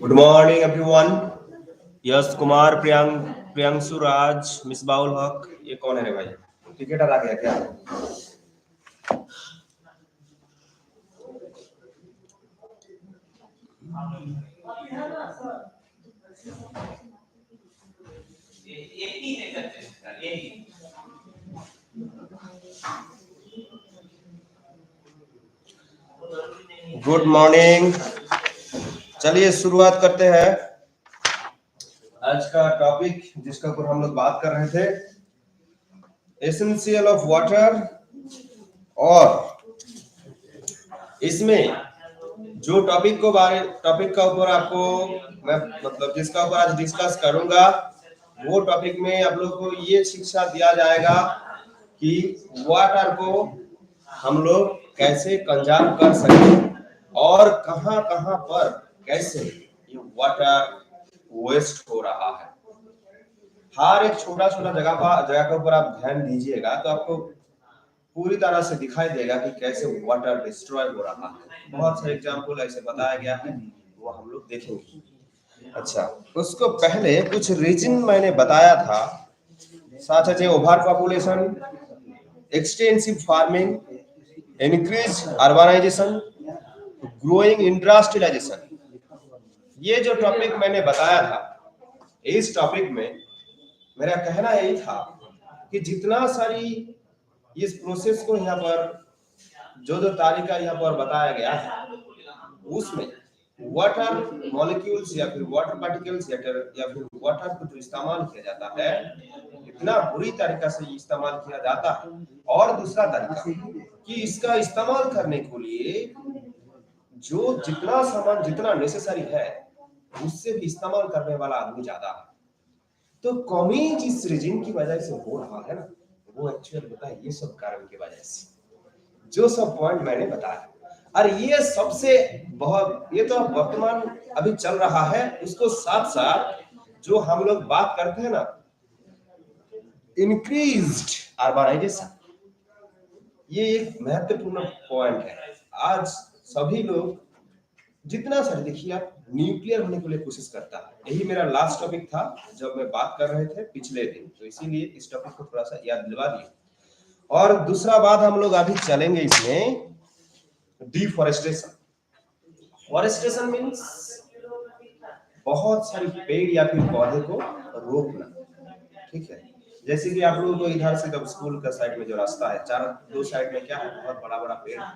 Good morning everyone. Yash Kumar, Priyanshu Raj, Misbaul Haq. ये कौन है रे भाई? टिकटर आ गया क्या? Good morning. चलिए शुरुआत करते हैं। आज का टॉपिक जिसका ऊपर हम लोग बात कर रहे थे, एसेंशियल ऑफ वाटर, और इसमें जो टॉपिक का ऊपर आपको मैं मतलब जिसका ऊपर आज डिस्कस करूंगा, वो टॉपिक में आप लोग को ये शिक्षा दिया जाएगा कि वाटर को हम लोग कैसे कंजर्व कर सकते और कहां पर कैसे ये वाटर वेस्ट हो रहा है। हर एक छोटा जगह के ऊपर आप ध्यान दीजिएगा तो आपको पूरी तरह से दिखाई देगा कि कैसे वाटर डिस्ट्रॉय हो रहा है। बहुत सारे एग्जाम्पल ऐसे बताया गया है, वो हम लोग देखेंगे। अच्छा, उसको पहले कुछ रीजन मैंने बताया था, साथ है over population, extensive farming, increase urbanisation, growing industrialisation. ये जो टॉपिक मैंने बताया था, इस टॉपिक में मेरा कहना यही था कि जितना सारी इस प्रोसेस को यहाँ पर जो तारीखा यहाँ पर बताया गया है, उसमें वाटर मॉलिक्यूल्स या फिर वाटर पार्टिकल्स या फिर वाटर को जो इस्तेमाल किया जाता है, इतना बुरी तरीका से इस्तेमाल किया जाता है। और दूसरा तरीका कि इसका इस्तेमाल करने के लिए जो जितना नेसेसरी है, उससे भी इस्तेमाल करने वाला आदमी ज्यादा है। तो कमी जिस रीजन की वजह से हो रहा है ना, वो एक्चुअल होता है ये सब कारण की वजह से, जो सब पॉइंट मैंने बताया। और ये सबसे बहुत, ये तो वर्तमान अभी चल रहा है, उसको साथ साथ जो हम लोग बात करते हैं ना, इंक्रीज्ड अर्बनाइजेशन, ये एक महत्वपूर्ण पॉइंट है। आज सभी लोग जितना सर देखिए, आप न्यूक्लियर होने के लिए कोशिश करता है। यही मेरा लास्ट टॉपिक था जब मैं बात कर रहे थे पिछले दिन, तो इसीलिए इस टॉपिक को थोड़ा सा याद दिलवा दिए। और दूसरा बात हम लोग अभी चलेंगे इसमें, डिफॉरेस्टेशन। फॉरेस्टेशन मीन्स बहुत सारी पेड़ या फिर पौधे को रोकना, ठीक है। जैसे कि आप लोगों को इधर से जब स्कूल का साइड में जो रास्ता है, दो साइड में क्या है, बहुत बड़ा बड़ा पेड़ है,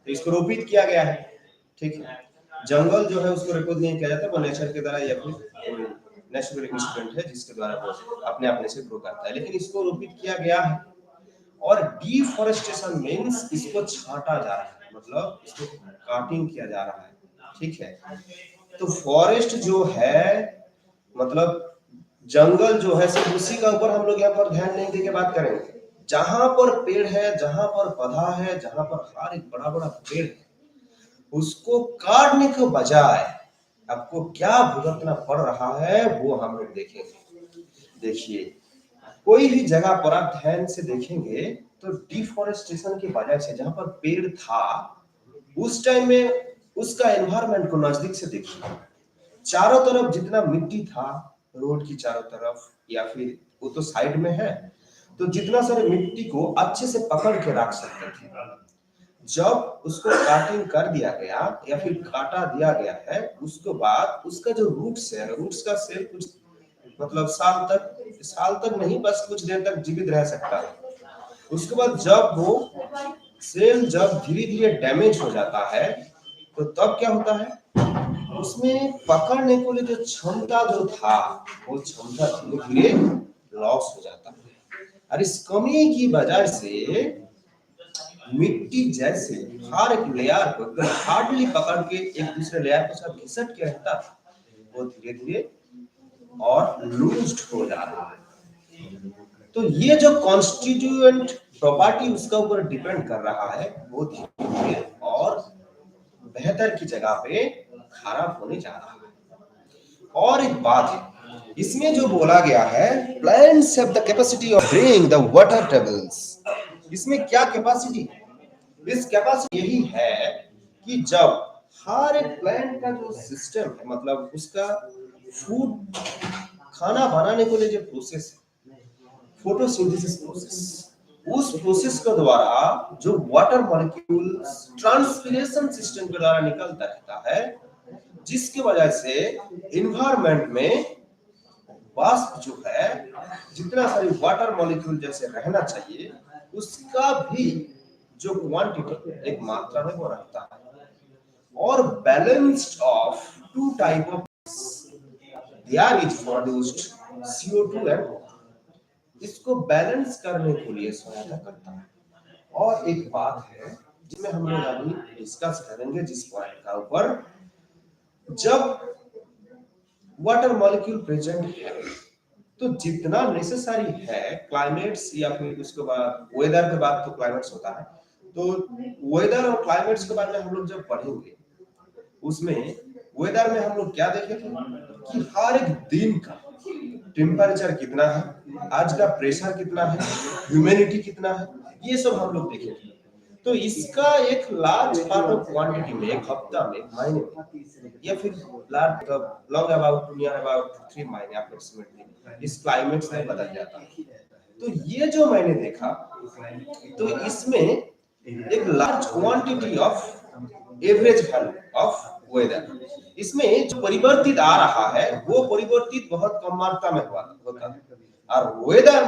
तो इसको रोपित किया गया है, ठीक है। जंगल जो है उसको रिपोर्ट नहीं किया जाता, वो नेचर के द्वारा या फिर नेचुरल इंसिडेंट है जिसके द्वारा वो अपने आप से ग्रो करता है, लेकिन इसको रोपित किया गया है। और डिफॉरेस्टेशन मींस इसको छांटा जा रहा है, मतलब इसको काटिंग किया जा रहा है, ठीक है। तो फॉरेस्ट जो है मतलब जंगल जो है, सिर्फ उसी का ऊपर हम लोग यहाँ पर ध्यान नहीं देके बात करेंगे। जहां पर पेड़ है, जहां पर पौधा है, जहां पर हर एक बड़ा बड़ा पेड़ है, उसको काटने के बजाय आपको क्या भुगतना पड़ रहा है वो हम लोग देखेंगे। देखिए, कोई भी जगह पर आप ध्यान से देखेंगे तो डिफोरेस्टेशन की वजह से जहां पर पेड़ था उस टाइम में उसका एनवायरनमेंट को नजदीक से देखिए, चारों तरफ जितना मिट्टी था रोड की चारों तरफ या फिर वो तो साइड में है, तो जितना सारे मिट्टी को अच्छे से पकड़ के रख सकते थे। जब उसको काटिंग कर दिया गया या फिर काटा दिया गया है, उसके बाद उसका जो रूट्स है, रूट्स का सेल कुछ मतलब साल तक नहीं, बस कुछ देर तक जीवित रह सकता है। उसके बाद जब वो सेल जब धीरे धीरे डैमेज हो जाता है तो तब क्या होता है, उसमें पकड़ने को लिए जो क्षमता जो था वो क्षमता धीरे धीरे लॉस हो जाता है। और इस कमी की वजह से मिट्टी जैसे हर एक लेयर को एकदम हार्डली पकड़ के एक दूसरे लेयर के साथ घिसट के रहता है, वो धीरे धीरे और लूज्ड हो जा रहा है। तो ये जो कॉन्स्टिट्यूएंट प्रॉपर्टी उसका ऊपर डिपेंड कर रहा है, वो धीरे धीरे और बेहतर की जगह पे खराब होने जा रहा है। और एक बात है, इसमें जो बोला गया है plants have the capacity of bring the water tables, इसमें क्या कैपेसिटी है? इस कैपेसिटी यही है कि जब हर एक प्लांट का जो सिस्टम है, मतलब उसका फूड खाना बनाने को लिए जो प्रोसेस है, फोटोसिंथेसिस प्रोसेस, उस प्रोसेस के द्वारा जो वाटर मॉलिक्यूल्स ट्रांसपिरेशन सिस्टम के द्वारा निकलता रहता है, जिसकी वजह से एनवायरनमेंट में वाष्प जो है, जितना सारी वाटर मॉलिक्यूल जैसे रहना चाहिए उसका भी जो क्वांटिटी एक मात्रा में वो रहता है। और balanced of two type of there is produced CO2 and water, इसको बैलेंस करने के लिए सहायता करता है। और एक बात है जिसमें हम लोग अभी डिस्कस करेंगे जिस पॉइंट का ऊपर, जब वाटर मॉलिक्यूल प्रेजेंट है तो जितना नेसेसरी है क्लाइमेट्स या फिर उसके बाद वेदर के बाद तो क्लाइमेट्स होता है, तो वेदर और क्लाइमेट्स के बारे में हम लोग जब पढ़ेंगे उसमें वेदर में हम लोग क्या देखेंगे कि हर एक दिन का टेम्परेचर कितना है, आज का प्रेशर कितना है, ह्यूमिडिटी कितना है, ये सब हम लोग देखेंगे। तो इसका एक लार्ज पार्ट ऑफ क्वांटिटी में एक हफ्ता में, महीने में या फिर large long about near about 3 महीने अप्रोक्सीमेटली इस क्लाइमेट से बदल जाता है। तो ये जो मैंने देखा तो इसमें एक large quantity of average value of weather, इसमें जो परिवर्तित आ रहा है वो परिवर्तित बहुत कम मात्रा में होता है, और वेदर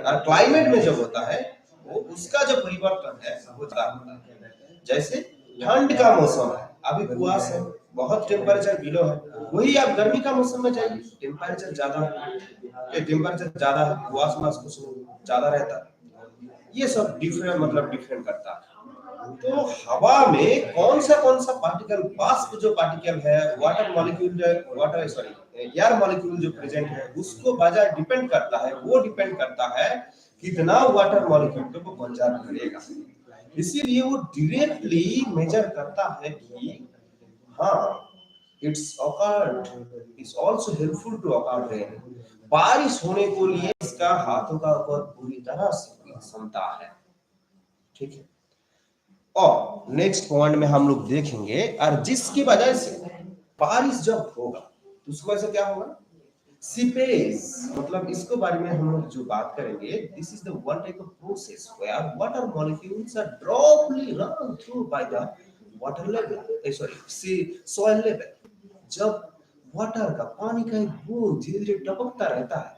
और क्लाइमेट में जो होता है वो उसका जो परिवर्तन है वो ज्यादा होता है। जैसे ठंड का मौसम है, अभी कुआसा है, बहुत टेम्परेचर बिलो है, वही आप गर्मी का मौसम में जाइए टेम्परेचर ज्यादा है, टेम्परेचर ज्यादा है, कुआसा कुछ ज्यादा रहता है। ये सब डिफरेंट करता है। तो हवा में कौन सा पार्टिकल, वाष्प जो पार्टिकल है, वाटर मॉलिक्यूल जो वाटर सॉरी एयर मॉलिक्यूल जो प्रेजेंट है उसको बाजार डिपेंड करता है, वो डिपेंड करता है कितना वाटर मॉलिक्यूल को कंजर्व करेगा। इसीलिए वो डायरेक्टली मेजर करता है कि हाँ it's occurred is also helpful to occur rain, बारिश होने को लिए इसका हाथों का ऊपर पूरी तरह से क्षमता है। ठीक है, और नेक्स्ट पॉइंट में हम लोग देखेंगे, और जिसकी वजह से बारिश जब होगा तो उसकी वजह से क्या होगा, सीपेज, मतलब इसके बारे में हम लोग जो बात करेंगे, this is the one type of process where water molecules are ड्रॉपली run through by the water level sea soil level. जब वाटर का पानी का एक बूंद धीरे धीरे टपकता रहता है,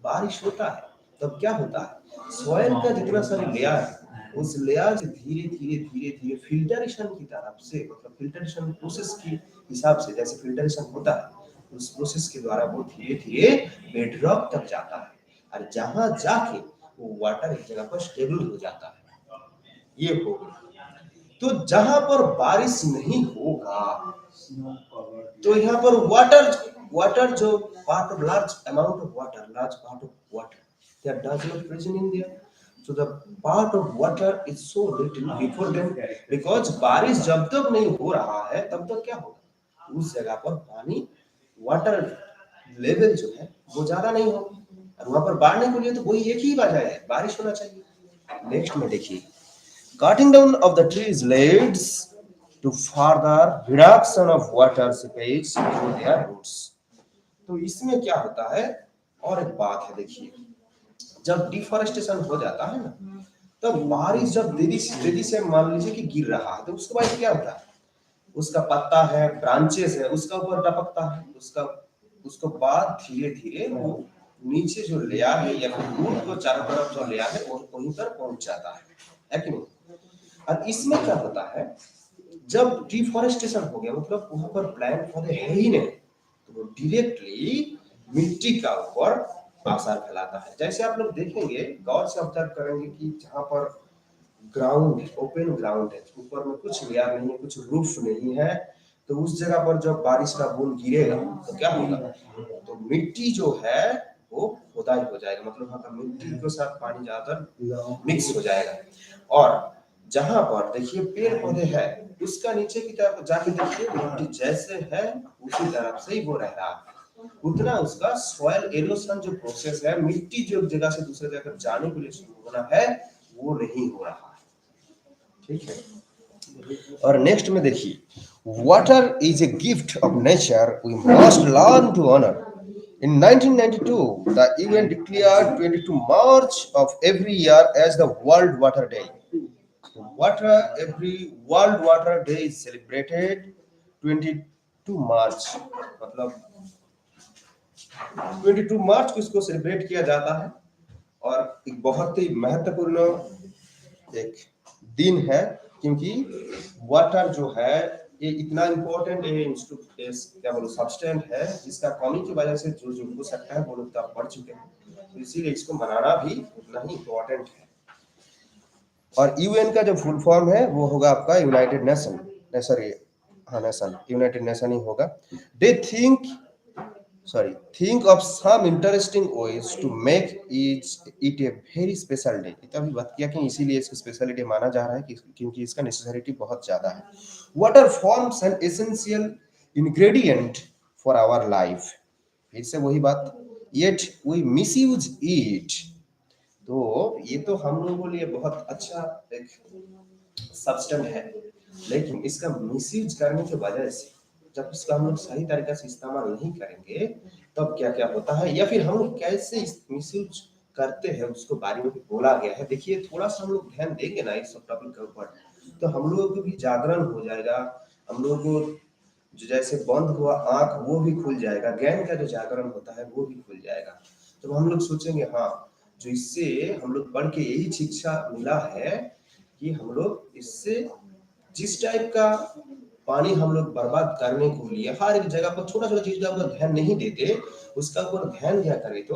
बारिश होता है, तब क्या होता है, सॉइल का जितना सारे लेयर है उस लेयर से धीरे धीरे फिल्टरेशन की तरफ से, मतलब फिल्टरेशन प्रोसेस की हिसाब से, जैसे फिल्टरेशन होता है उस प्रोसेस के द्वारा वो धीरे धीरे बेडरॉक तक जाता है, और जहां जाके वो वाटर एक जगह पर स्टेबल हो जाता है। ये होगा, तो जहां पर बारिश नहीं होगा तो यहाँ पर वाटर जो part of large amount of water that does not present in there, so the part of water is so little before them, because बारिश जब तक नहीं हो रहा है तब तक क्या होगा, उस जगह पर पानी वाटर लेवल जो है वो ज्यादा नहीं होगा, और वहां पर बाढ़ने के लिए तो वही एक ही वजह है, बारिश होना चाहिए। नेक्स्ट में देखिए, cutting down of the trees leads to further reduction of water seepage through their roots। तो इसमें क्या होता है, और एक बात है देखिए, जब डिफॉरेस्टेशन हो जाता है ना, तब बारिश जब तेजी से मान लीजिए कि गिर रहा है, तो उसके बाद क्या होता है, उसका पत्ता है, ब्रांचेस है, उसका ऊपर टपकता है, उसको बाद धीरे धीरे वो नीचे जो लेयर है या फिर रूट को चारों तरफ जो लेयर है वो वहीं पर पहुंच जाता है कि नहीं। और इसमें क्या होता है, जब डिफॉरेस्टेशन हो गया मतलब वहां पर प्लांट पौधे है ही नहीं, तो वो डायरेक्टली मिट्टी का ऊपर आसार फैलाता है। जैसे आप लोग देखेंगे, गौर से ऑब्जर्व करेंगे कि जहां पर ग्राउंड है, ओपन ग्राउंड है, ऊपर में कुछ लेयर नहीं है, कुछ रूफ नहीं है, तो उस जगह पर जब बारिश का बूंद गिरेगा तो क्या होगा, तो मिट्टी जो है वो खुदाई हो जाएगा, मतलब वहां का मिट्टी के साथ पानी ज्यादातर मिक्स हो जाएगा। और जहां पर देखिए पेड़ पौधे है, उसका नीचे की तरफ जाके देखिए मिट्टी जैसे है उसी तरफ से ही वो रह रहा है, उतना उसका सॉइल एरोशन जो प्रोसेस है, मिट्टी जो एक जगह से दूसरे जगह पर जाने के लिए शुरू होना है, वो नहीं हो रहा है। ठीक है, और नेक्स्ट में देखिए, water is a gift of nature we must learn to honour. In 1992, the UN declared 22 March of every year as the World Water Day. World Water Day is celebrated 22 मार्च, मतलब 22 मार्च को इसको सेलिब्रेट किया जाता है, और एक बहुत ही महत्वपूर्ण एक दिन है, क्योंकि वाटर जो है ये इतना इम्पोर्टेंट क्या बोलो सब्सटेंस है, जिसका कमी की वजह से जो जो हो सकता है वो लोग तो आप पढ़ चुके हैं, तो इसीलिए इसको मनाना भी उतना ही इम्पोर्टेंट है। और यूएन का जो फुल फॉर्म है वो होगा आपका United Nation, nation, United Nation ही होगा। They think of some interesting ways to make it a very special day। तभी बात किया कि इसीलिए इसको स्पेशल डे माना जा रहा है क्योंकि इसका नेसेसिटी बहुत ज्यादा है। Water forms an essential ingredient for our life, फिर से वही बात, येट वी मिसयूज इट। तो ये तो हम लोगों के लिए बहुत अच्छा एक सब्सटेंस है, लेकिन इसका मिसयूज करने की वजह से जब इसका हम लोग सही तरीके से इस्तेमाल नहीं करेंगे तब क्या क्या होता है, या फिर हम लोग कैसे मिसयूज करते हैं उसको बारे में भी बोला गया है। देखिए थोड़ा सा हम लोग ध्यान देंगे ना इस सब टॉपिक के ऊपर, तो हम लोगों को भी जागरण हो जाएगा, हम लोगों को जो जैसे बंद हुआ आंख वो भी खुल जाएगा, ज्ञान का जो जागरण होता है वो भी खुल जाएगा। तो हम लोग सोचेंगे हाँ, जो इससे हम लोग पढ़ के यही शिक्षा मिला है कि हम लोग इससे जिस टाइप का पानी हम लोग बर्बाद करने को लिए हर एक जगह पर छोटा छोटा चीज का ऊपर ध्यान नहीं देते, उसका ऊपर ध्यान दिया करें तो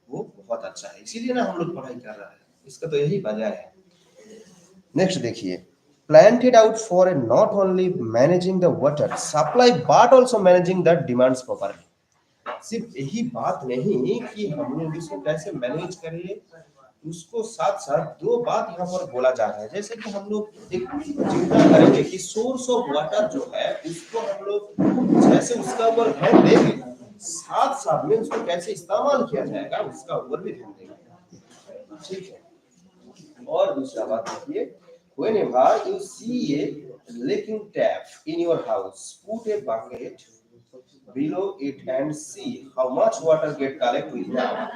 वो बहुत अच्छा है, इसीलिए ना हम लोग पढ़ाई कर रहे हैं, इसका तो यही वजह है। नेक्स्ट देखिए, planted out for a not only managing the water supply but also managing the demands properly। सिर्फ यही बात नहीं कि हम लोग इसको कैसे मैनेज करें, उसको साथ साथ दो बात यहाँ पर बोला जा रहा है। जैसे कि हम लोग एक चिंता करेंगे कि सोर्स ऑफ वाटर जो है उसको हम लोग जैसे उसका ऊपर ध्यान देंगे, साथ साथ में उसको कैसे इस्तेमाल किया जाएगा उसका ऊपर भी ध्यान देंगे। ठीक है, और दूसरा बात देखिए, whenever you see a leaking tap in your house, put a bucket below it and see how much water get collected with now।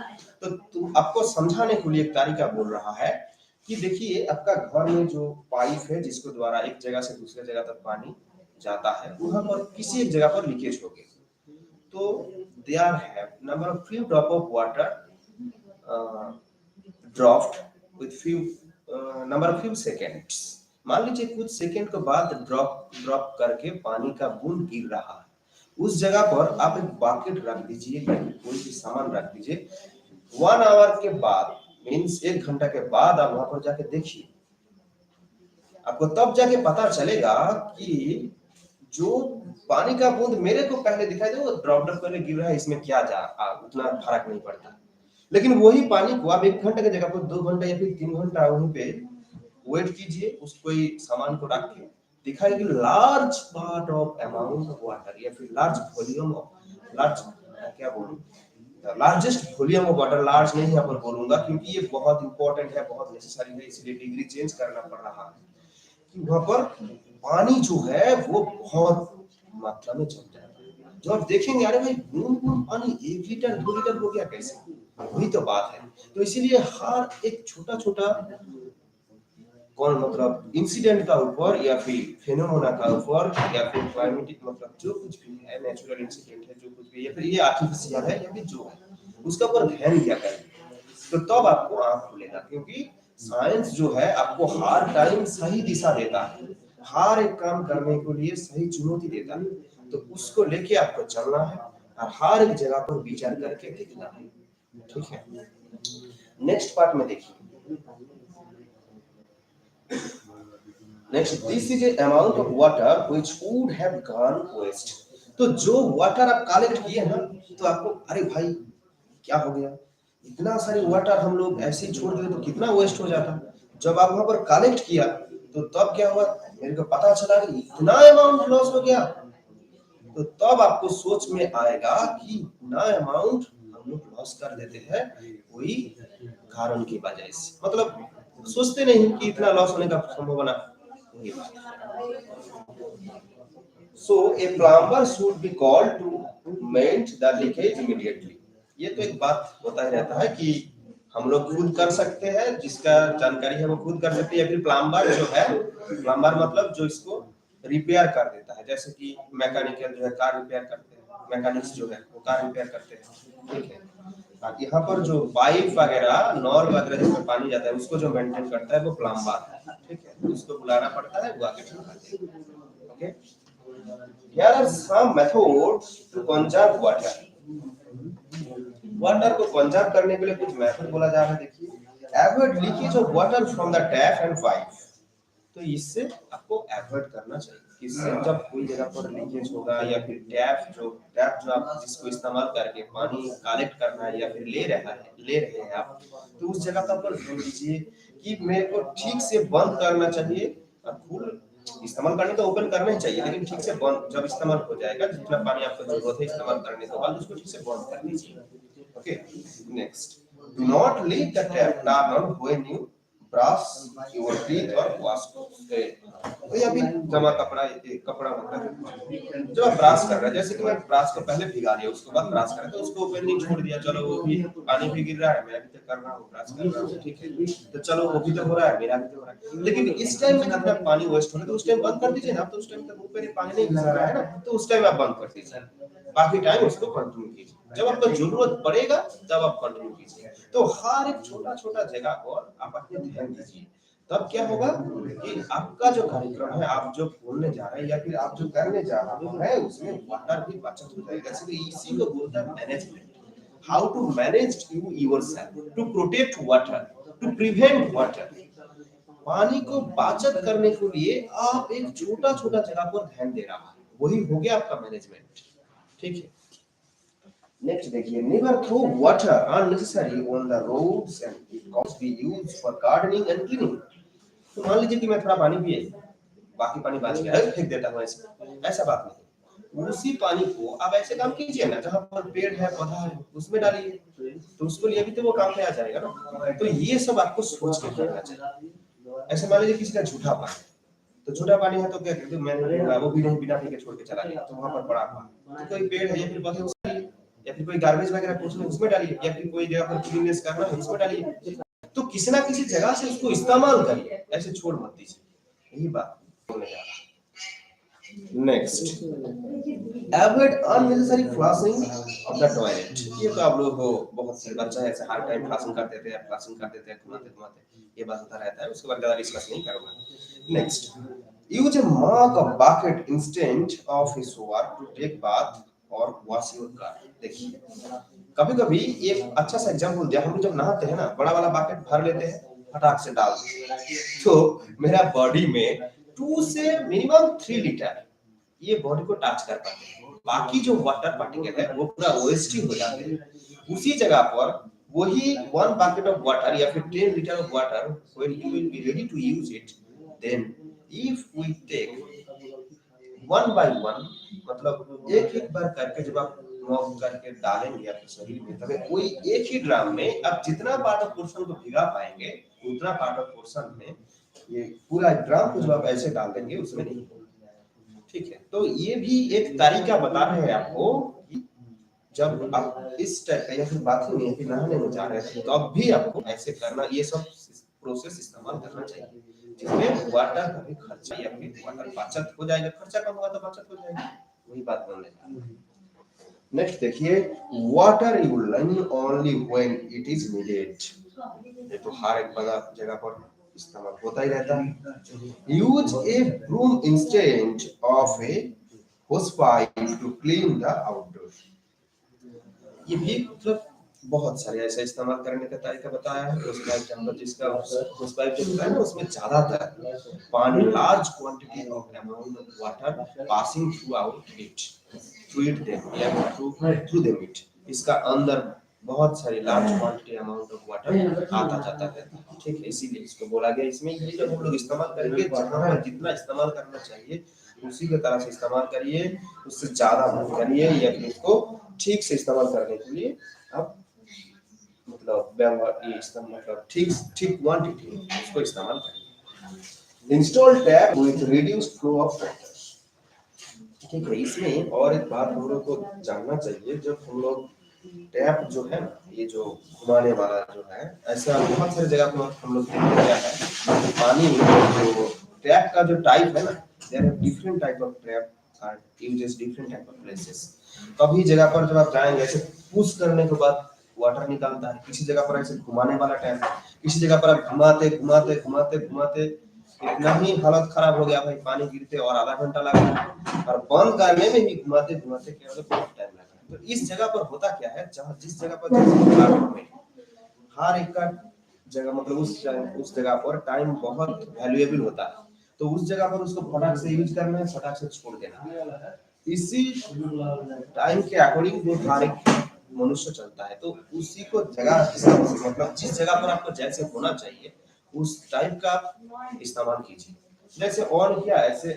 तो तुम आपको समझाने के लिए एक तरीका बोल रहा है कि देखिए आपका घर में जो पाइप है जिसको द्वारा एक जगह से दूसरे जगह तक पानी जाता है, वहां पर किसी एक जगह पर लीकेज हो गई, तो there have number of few drop of water dropped with few number of few seconds। मान लीजिए कुछ सेकंड के बाद ड्रॉप करके पानी का बूंद गिर रहा है, उस जगह पर आप एक बाकेट रख दीजिए, कोई भी सामान रख दीजिए, 1 आवर के बाद मीन्स 1 घंटा के बाद आप वहां पर जाके देखिए, आपको तब जाके पता चलेगा कि जो पानी का बूंद मेरे को पहले दिखाई दे वो ड्रॉप करके गिर रहा है, इसमें क्या उतना फर्क नहीं पड़ता। लेकिन वही पानी को आप 1 घंटे की जगह पर 2 घंटा या फिर 3 घंटा वहीं पे वेट कीजिए, उस कोई सामान को रख के दिखाएगी large part of amount of water या फिर लार्ज वॉल्यूम ऑफ लार्ज क्या बोलूं largest volume of water, large नहीं यहाँ पर बोलूंगा क्योंकि ये बहुत इंपॉर्टेंट है, बहुत नेसेसरी है, इसलिए डिग्री चेंज करना पड़ रहा है कि वहां पर पानी जो है वो बहुत मात्रा में जम जाता है। जो आप देखेंगे अरे भाई बूंद बूंद पानी 1 लीटर 2 लीटर हो गया कैसे, वही तो बात है। तो इसीलिए हर एक छोटा छोटा कौन मतलब इंसिडेंट का ऊपर या फिर फेनोमेना का ऊपर या फिर क्लाइमेटिक मतलब जो कुछ भी है, नेचुरल इंसिडेंट है जो कुछ भी, या फिर ये आर्टिफिशियल है या फिर जो है, उसका ऊपर ध्यान दिया करें। तो तब आपको आंख खुलेगा, क्योंकि साइंस जो है आपको हर टाइम सही दिशा देता है, हर एक काम करने के लिए सही चुनौती देता है, तो उसको लेके आपको चलना है और हर एक जगह पर विचार करके देखना है। ठीक है, नेक्स्ट पार्ट में देखिए। Next, this is a amount of water which would have gone waste. तो जो वाटर आप कलेक्ट किए ना, तो आपको अरे भाई क्या हो गया, इतना सारी वाटर हम लोग ऐसे ही छोड़ देते तो कितना वेस्ट हो जाता। जब आप वहां पर कलेक्ट किया तो तब क्या हुआ, मेरे को पता चला कि इतना अमाउंट लॉस हो गया। तो तब आपको सोच में आएगा कि इतना अमाउंट हम लोग लॉस कर देते हैं कोई कारण की वजह से, मतलब सोचते नहीं कि इतना लॉस होने का संभावना। So a plumber should be called to mend the leakage immediately. ये तो एक बात होता ही रहता है कि हम लोग खुद कर सकते हैं, जिसका जानकारी है वो खुद कर सकते हैं, या फिर प्लम्बर जो है, प्लम्बर मतलब जो इसको रिपेयर कर देता है, जैसे कि मैकेनिकल जो है कार रिपेयर करते हैं, मैकेनिक्स जो है वो कार रिपेयर करते हैं। ठीक है, और यहाँ पर जो पाइप वगैरह नॉर वगैरह जिसमें पानी जाता है उसको जो मेंटेन करता है वो प्लम्बर है। ठीक है, उसको बुलाना पड़ता है, वो आके ठीक करते हैं। Okay, here are some methods to conserve water. Water को कंजर्व करने के लिए कुछ मेथड बोला जा रहा है, देखिए। Avoid leakage of water from the tap and pipe. तो इससे आपको अवॉइड करना चाहिए, इससे जब कोई जगह पर लीकेज होगा या फिर टैप जो आप जिसको इस्तेमाल करके पानी कलेक्ट करना है या फिर ले रहे हैं आप, तो उस जगह पर ध्यान दीजिए कि मेरे को ठीक से बंद करना चाहिए। और फुल इस्तेमाल करने तो ओपन करना ही चाहिए, लेकिन ठीक से बंद जब इस्तेमाल हो जाएगा, जितना पानी आपको जरूरत है इस्तेमाल करने के बाद उसको ठीक से बंद कर दीजिए। Okay, next, do not leave the tap turn on when you brush your teeth और वॉश। तो ये अभी जमा कपड़ा होता है जो आप ब्रश कर रहे हैं, जैसे कि मैं ब्रश को पहले भिगा दिया उसके बाद ब्रश कर रहे तो उसको ओपन नहीं छोड़ दिया, चलो वो भी पानी भी गिर रहा है, मैं भी तो कर रहा हूँ, ब्रश कर रहा हूँ, ठीक है, तो चलो वो भी तो हो रहा है, मेरा भी तो हो रहा है। लेकिन इस टाइम में कितना पानी वेस्ट हो रहा है तो उस टाइम बंद कर दीजिए ना, तो उस टाइम तक ऊपर पानी नहीं घुसा रहा है ना, तो उस टाइम आप बंद कर दीजिए, बाकी टाइम उसको कंटिन्यू कीजिए, जब आपको जरूरत पड़ेगा तब आप कंटिन्यू कीजिए। तो हर एक छोटा छोटा जगह पर आप अपने ध्यान दीजिए, तब क्या होगा कि आपका जो कार्यक्रम है, आप जो बोलने जा रहे हैं या फिर आप जो करने जा रहे हैं उसमें वाटर की बचत हो जाएगा। इसलिए इसी को बोलते हैं management, how to manage you yourself to protect water, to prevent water. पानी को बचत करने के लिए आप एक छोटा छोटा जगह पर ध्यान दे रहा है, वही हो गया आपका मैनेजमेंट। ठीक है, नेक्स्ट देखिए, never throw water unnecessary on the roads and because we use for gardening and cleaning. तो मान लीजिए कि मैं थोड़ा पानी पिए, बाकी पानी बच गया है फेंक देता हूँ, ऐसा बात नहीं। उसी पानी को आप ऐसे काम कीजिए ना, जहाँ पर पेड़ है पौधा है उसमें डालिए, तो उसको लिए भी तो वो काम में आ जाएगा ना। तो ये सब आपको सोच के करना चाहिए। ऐसे मान लीजिए किसी का झूठा पानी, तो झूठा पानी है तो क्या करते, मैंने वो भी नहीं बिना पी के छोड़ के चला गया, तो वहां पर पड़ा हुआ, तो कोई पेड़ है या फिर पौधे उसमें डालिए, या फिर कोई गार्बेज वगैरह कुछ उसमें डालिए, या फिर कोई जगह पर क्लीननेस करना है उसमें डालिए। तो किसी ना किसी जगह से उसको इस्तेमाल करिए, ऐसे छोड़ मत दीजिए, यही बात बोलने जा रहा है। Next, avoid unnecessary flushing of the toilet. ये तो आप लोग को बहुत से बच्चा ऐसे हर टाइम फ्लशिंग कर देते हैं घुमाते घुमाते, ये बात होता रहता है, उसके बाद ज्यादा डिस्कस नहीं करूंगा। Next, use a mug of bucket instant of a shower to take bath or wash your car। देखिए, कभी-कभी एक अच्छा सा एग्जांपल दिया, हम जब नहाते हैं ना, बड़ा वाला बकेट भर लेते हैं, फटाक से डाल देते हैं, तो मेरा बॉडी में 2 से मिनिमम 3 लीटर ये बॉडी को टच कर पाते हैं, बाकी जो वाटर पार्टिकल है वो पूरा वेस्ट ही हो जाते हैं। उसी जगह पर वही 1 बकेट ऑफ वाटर या फिर 10 litre of water, when you will be ready to use it, then if we take one by one, मतलब एक एक बार करके जब आप रिमूव करके डालेंगे आपके शरीर में, तभी कोई एक ही ड्राम में आप जितना पार्ट ऑफ पोर्शन को भिगा पाएंगे उतना पार्ट ऑफ पोर्शन में ये पूरा ड्राम को जब आप ऐसे डाल देंगे उसमें नहीं, ठीक है। तो ये भी एक तरीका बता रहे हैं आपको कि जब आप इस टाइप का या फिर बाथरूम में या फिर नहाने में जा रहे हैं तो अब भी आपको ऐसे करना, ये सब प्रोसेस इस्तेमाल करना चाहिए, जिसमें वाटर का भी खर्चा या फिर वाटर बचत हो जाएगा, खर्चा कम होगा तो बचत हो जाएगा, वही बात बोलने जा रहे हैं। नेक्स्ट देखिए, water you learn only when it is needed, ये तो हर एक जगह पर इस्तेमाल होता ही रहता है। Use a broom instead of a hose pipe to clean the outdoor, ये भी मतलब बहुत सारे ऐसे इस्तेमाल करने का तरीका बताया है। उस पाइप के अंदर जिसका उस पाइप जो होता है ना उसमें ज्यादातर पानी, large quantity of amount of water passing through out it, through it them या थ्रू देम इट, इसका अंदर बहुत सारी large quantity amount of water आता जाता है, ठीक है। इसीलिए इसको बोला गया। इसमें ये जो हम लोग इस्तेमाल करेंगे, जहाँ जितना इस्तेमाल करना चाहिए उसी के तरह से इस्तेमाल करिए, उससे ज्यादा मत करिए, या फिर इसको ठीक से इस्तेमाल करने के लिए आप मतलब मतलब ठीक क्वांटिटी उसको इस्तेमाल करिए। Install tap with reduced flow of water, ठीक है। इसमें और एक बात हम लोग को जानना चाहिए, जब हम लोग टैप जो है ये जो घुमाने वाला जो है, ऐसा बहुत सारी जगह पर हम लोग देखते क्या है, पानी जो टैप का जो टाइप है ना, there are different type of tap are uses different type of places. कभी जगह पर जब आप जाएंगे ऐसे पुश करने के बाद वाटर निकलता है, किसी जगह पर ऐसे घुमाने वाला टैप, किसी जगह पर आप घुमाते घुमाते घुमाते घुमाते इतना ही हालत खराब हो गया भाई, पानी गिरते और आधा घंटा लगा, और बंद करने में भी घुमाते घुमाते केवल बहुत टाइम लगा। तो इस जगह पर होता क्या है, जहाँ जिस जगह पर हर एक का जगह मतलब उस जगह पर टाइम बहुत वैल्यूएबल होता है, तो उस जगह पर उसको फटाक से यूज करना है, फटाक से छोड़ देना है। इसी टाइम के अकॉर्डिंग जो हर एक मनुष्य चलता है, तो उसी को जगह मतलब जिस जगह पर आपको जैसे होना चाहिए उस टाइप का इस्तेमाल कीजिए। जैसे ऑन किया, ऐसे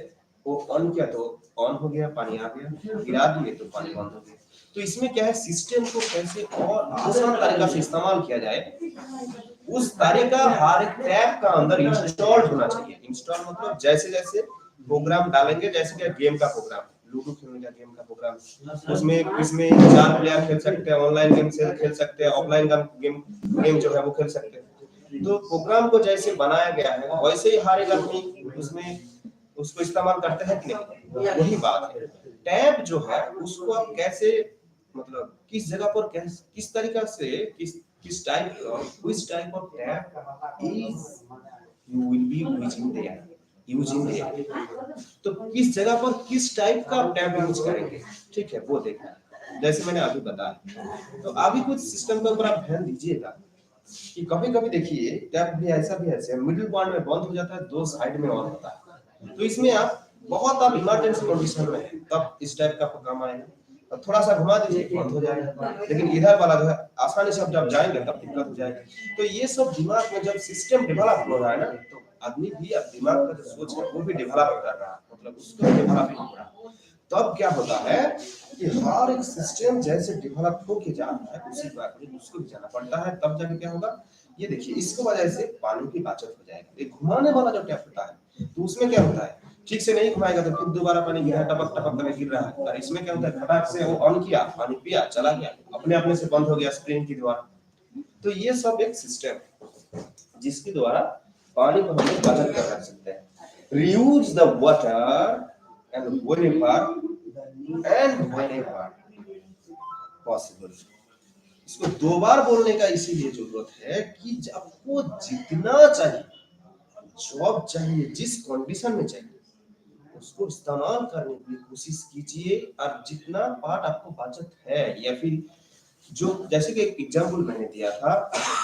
वो ऑन किया तो ऑन हो गया, पानी आ गया, गिरा दिए तो पानी बंद हो गया। तो इसमें क्या है, सिस्टम को कैसे और आसान तरीका से इस्तेमाल किया जाए, उस तरीका हर एक टैब का अंदर इंस्टॉल होना चाहिए। इंस्टॉल मतलब जैसे जैसे प्रोग्राम डालेंगे, जैसे कि गेम का प्रोग्राम, लूडो खेलने का गेम का प्रोग्राम, उसमें इसमें 4 प्लेयर खेल सकते हैं, ऑनलाइन गेम से खेल सकते हैं, ऑफलाइन गेम जो है वो खेल सकते हैं। तो प्रोग्राम को जैसे बनाया गया है वैसे ही हर एक आदमी उसमें उसको इस्तेमाल करते हैं कि नहीं, वही बात है। टैब जो है उसको आप कैसे मतलब किस जगह पर किस तरीका से किस type which type of tap is you will be using there, तो किस जगह पर किस टाइप का टैप यूज करेंगे, ठीक है, वो देखना है। जैसे मैंने अभी बताया, तो अभी कुछ सिस्टम के ऊपर आप ध्यान दीजिएगा कि कभी कभी देखिए टैप भी ऐसे मिडिल पॉइंट में बंद हो जाता है, दो साइड में ऑन होता है। तो इसमें आप बहुत इमरजेंसी कंडीशन में है तब इस टाइप का प्रोग्राम आएगा, और थोड़ा सा घुमा दीजिए बंद हो जाएगा, लेकिन इधर वाला जो है आसानी से जब जाएंगे तब दिक्कत हो जाएगी। तो ये सब दिमाग में जब सिस्टम डेवलप हो रहा है ना, तो आदमी भी अब दिमाग का जो सोच है वो भी डेवलप कर रहा है, मतलब उसको डेवलप हो रहा है। तब क्या होता है कि हर एक सिस्टम जैसे डेवलप होके जा रहा है उसी बात में उसको भी जाना पड़ता है, तब जाके क्या होगा, ये देखिए इसको वजह से पानी की बचत हो जाएगी। एक घुमाने वाला जो टैप होता है तो उसमें क्या होता है, ठीक से नहीं घुमाएगा तो फिर दोबारा पानी गिरा, टपक टपक करके गिर रहा है। और इसमें क्या होता है, फटाक से वो ऑन किया, पानी पिया, चला गया, अपने अपने से बंद हो गया स्क्रीन के द्वारा। तो ये सब एक सिस्टम जिसके द्वारा पानी को हम बचत कर रख सकते हैं। Reuse the water and whenever possible. इसको दो बार बोलने का इसीलिए जरूरत है कि आपको जितना चाहिए, जॉब चाहिए, जिस कंडीशन में चाहिए उसको इस्तेमाल करने की कोशिश कीजिए। और जितना पार्ट आपको बचत है, या फिर जो जैसे कि एक एग्जांपल मैंने दिया था,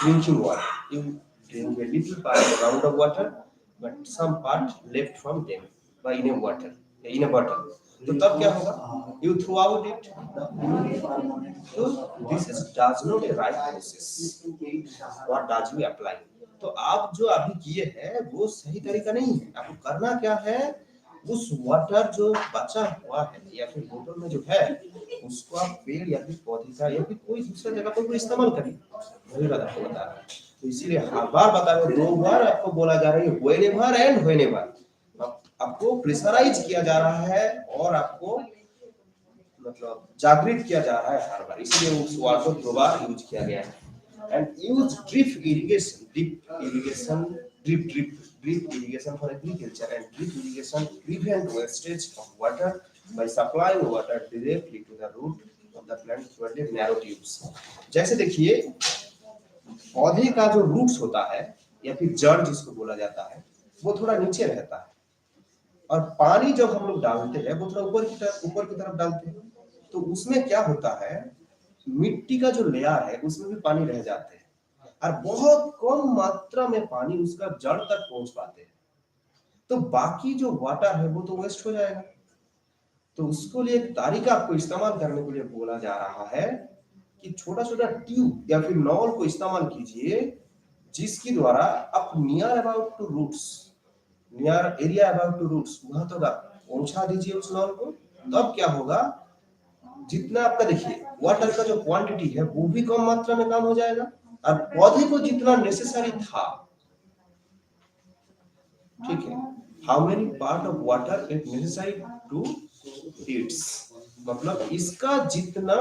drinking water, you drink a little part amount of water but some part left from them by in a bottle, तो तब क्या होगा, यू थ्रो आउट इट। तो this is does not a right process, what does we apply. तो आप जो अभी किए हैं वो सही तरीका नहीं है। आपको करना क्या है, उस वाटर जो बचा हुआ है या फिर बोतल में जो है उसको आप पेड़ या फिर पौधे का या फिर कोई दूसरा जगह पर इस्तेमाल करिए। वही बात आपको बता रहा है। तो इसीलिए हर बार बता रहा हूँ, 2 बार आपको बोला जा रहा है व्हेनेवर एंड व्हेनेवर, आपको प्रेशराइज किया जा रहा है और आपको मतलब जागृत किया जा रहा है हर बार, इसलिए उस वर्ड को 2 बार यूज किया गया है। And use drip irrigation, drip irrigation for agriculture, and drip irrigation prevent wastage of water by supplying water directly to the root of the plant through a narrow tubes। जैसे देखिए पौधे का जो roots होता है या फिर जड़ जिसको बोला जाता है, वो थोड़ा नीचे रहता है और पानी जब हम लोग डालते हैं वो थोड़ा ऊपर की तरफ डालते हैं, तो उसमें क्या होता है, मिट्टी का जो लेयर है उसमें भी पानी रह जाते हैं और बहुत कम मात्रा में पानी उसका जड़ तक पहुंच पाते हैं, तो बाकी जो वाटर है वो तो वेस्ट हो जाएगा। तो उसको लिए एक तरीका आपको इस्तेमाल करने के लिए बोला जा रहा है कि छोटा छोटा ट्यूब या फिर नॉल को इस्तेमाल कीजिए, जिसके द्वारा आप near about to routes, near area about to routes वहां तक पहुंचा दीजिए उस नॉल को। तब क्या होगा, जितना आपका देखिए वाटर का जो क्वांटिटी है वो भी कम मात्रा में काम हो जाएगा और पौधे को जितना नेसेसरी था, ठीक है, how many part of water it necessary to it's, मतलब इसका जितना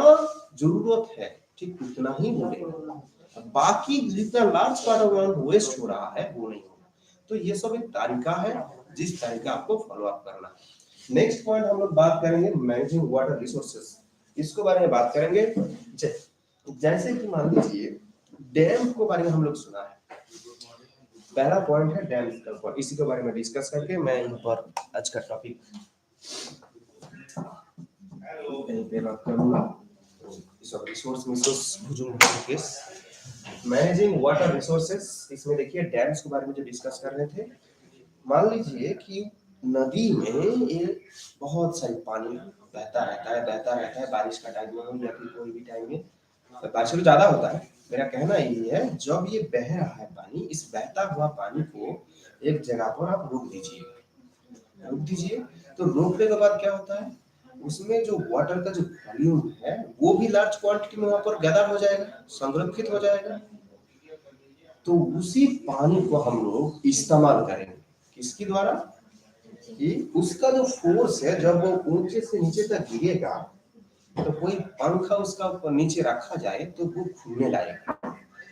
जरूरत है ठीक उतना ही मिलेगा, बाकी जितना लार्ज पार्ट ऑफ वेस्ट हो रहा है वो नहीं होगा। तो ये सब एक तरीका है जिस तरीका आपको फॉलो अप करना है। नेक्स्ट पॉइंट हम लोग बात करेंगे मैनेजिंग वाटर रिसोर्सेस, इसको बारे में बात करेंगे। जैसे कि मान लीजिए डैम को बारे में हम लोग सुना है, पहला पॉइंट है डैम का ऊपर, इसी के बारे में डिस्कस करके मैं यहाँ पर आज का टॉपिक पे बात करूंगा। सब resource case managing water resources, इसमें देखिए डैम्स के बारे में जो डिस्कस कर रहे थे, मान लीजिए कि नदी में ये बहुत सारी पानी बहता रहता है बारिश का टाइम में हो या फिर कोई भी टाइम में, तो बारिश तो ज्यादा होता है। मेरा कहना ये है जब ये बह रहा है पानी, इस बहता हुआ पानी को एक जगह पर आप रोक दीजिए, तो रोकने के बाद क्या होता है, उसमें जो वाटर का जो वॉल्यूम है वो भी लार्ज क्वांटिटी में वहां पर गैदर हो जाएगा, संरक्षित हो जाएगा। तो उसी पानी को हम लोग इस्तेमाल करेंगे किसके द्वारा, कि उसका जो फोर्स है जब वो ऊंचे से नीचे तक गिरेगा, तो कोई पंखा उसका ऊपर नीचे रखा जाए तो वो घूमने लगेगा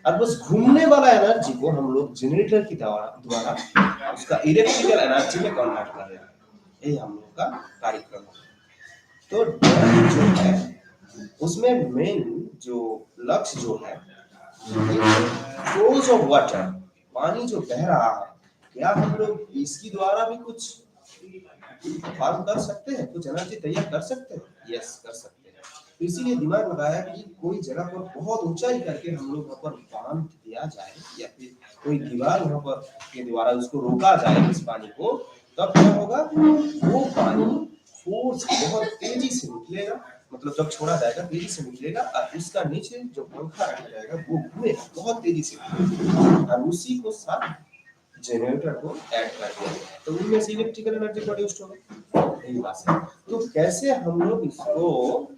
और बस घूमने वाला एनर्जी को हम लोग जनरेटर की द्वारा उसका इलेक्ट्रिकल एनर्जी में कन्वर्ट कर रहे हैं। यही हम लोग का कार्यक्रम है। तो डैम जो है उसमें मेन जो लक्ष्य जो है, फ्लोज ऑफ वाटर, पानी जो बह रहा है, क्या हम लोग इसकी द्वारा भी कुछ काम कर सकते हैं, कुछ एनर्जी तैयार कर सकते हैं? यस, कर सकते हैं। तो इसीलिए दिमाग लगाया कि कोई जगह पर बहुत ऊंचाई करके हम लोग वहां पर बांध दिया जाए या फिर कोई दीवार वहां पर के द्वारा उसको रोका जाए इस पानी को, तब क्या होगा, वो पानी फोर्स बहुत तेजी से निकलेगा, मतलब जब छोड़ा जाएगा तेजी से निकलेगा और उसका नीचे जो पंखा रखा जाएगा वो घूमेगा बहुत तेजी से और उसी को साथ जनरेटर को ऐड कर दिया, तो उनमें से इलेक्ट्रिकल एनर्जी प्रोड्यूस्ड होगा। यही बात है। तो कैसे हम लोग इसको,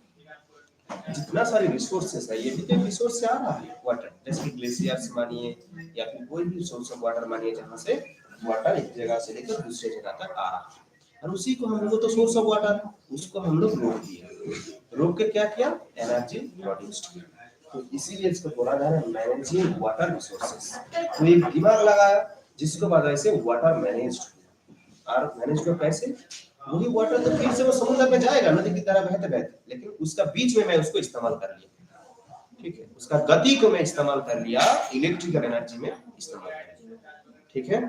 जितना सारे रिसोर्सेस है, ये भी तो रिसोर्स से आ रहा है वाटर, जैसे ग्लेशियर्स मानिए या फिर कोई भी सोर्स ऑफ वाटर मानिए, जहाँ से वाटर एक जगह से लेकर दूसरे जगह तक आ रहा है, और उसी को हम लोग तो सोर्स ऑफ वाटर उसको हम लोग रोक दिए, रोक के क्या किया, एनर्जी प्रोड्यूस्ड किया। तो इसीलिए इसको बोला जा रहा है मैनेजिंग वाटर रिसोर्सेस। तो एक दिमाग लगाया जिसको वजह से वाटर मैनेज्ड, और मैनेज को कैसे, वही वाटर तो फिर से वो समुद्र में जाएगा नदी की तरह बहते बहते, लेकिन उसका बीच में मैं उसको इस्तेमाल कर लिया, ठीक है, उसका गति को मैं इस्तेमाल कर लिया, इलेक्ट्रिकल एनर्जी में इस्तेमाल कर लिया, ठीक है।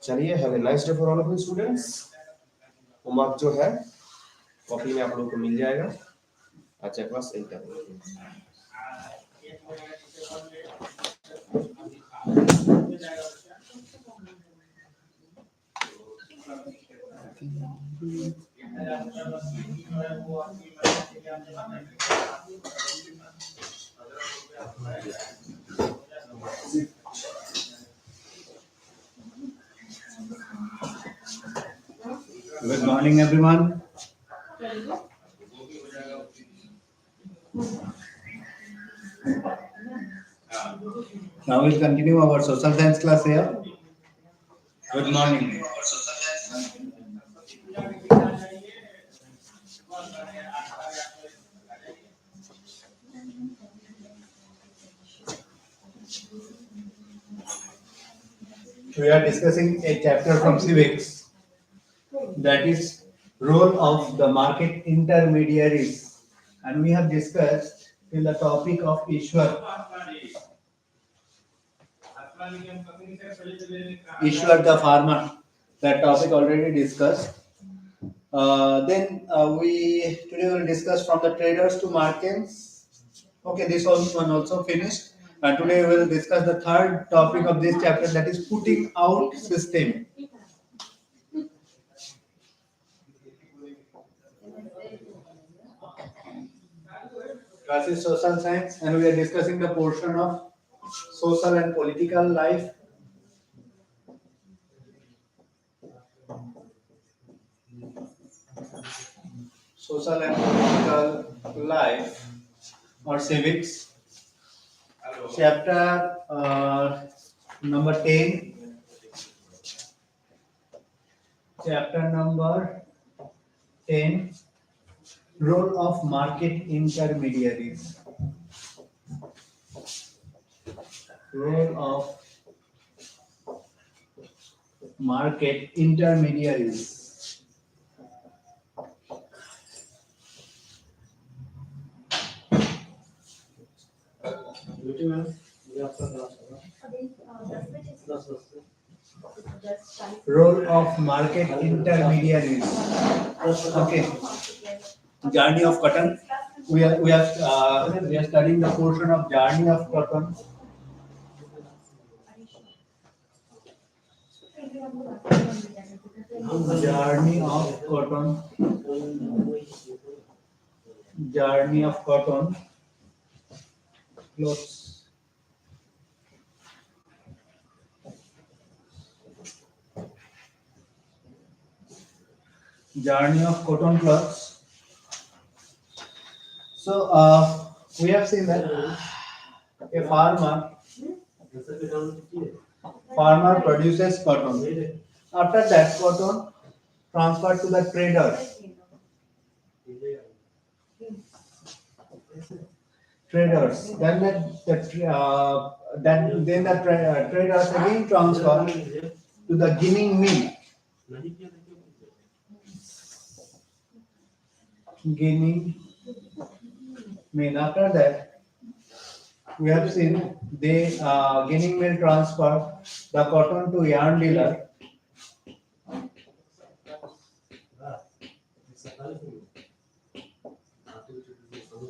चलिए, have a nice day for all of you students. Homework जो है कॉपी में आप लोगों को मिल जाएगा। अच्छा, क्लास 8 तक। Good morning, everyone. Now we'll continue our social science class here. Good morning. We are discussing a chapter from civics, that is role of the market intermediaries, and we have discussed till the topic of Ishwar. Ishwar the farmer. That topic already discussed. Then we today will discuss from the traders to markets. Okay, this one also finished. And today we will discuss the third topic of this chapter, that is putting out system. Class is social science, and we are discussing the portion of social and political life. Social and political life or civics. Chapter number 10. Chapter number 10. Role of market intermediaries. Role of market intermediaries. Role of market intermediaries. Okay. Journey of cotton. We are studying the portion of journey of cotton. Journey of cotton. Journey of cotton. Clothes. Journey of cotton cloths. So we have seen that a farmer produces cotton. After that, cotton transferred to the trader. Traders. Then the traders again transfer to the ginning mill. Ginning mill. After that, we have seen they ginning mill transfer the cotton to yarn dealer.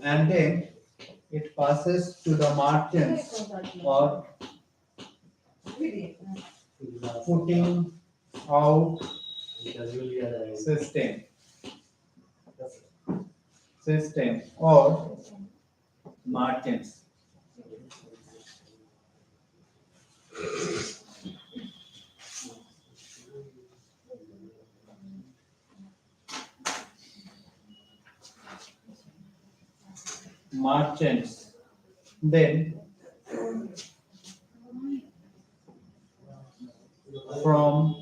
And then it passes to the merchants or putting out system or merchants. Merchants. Then from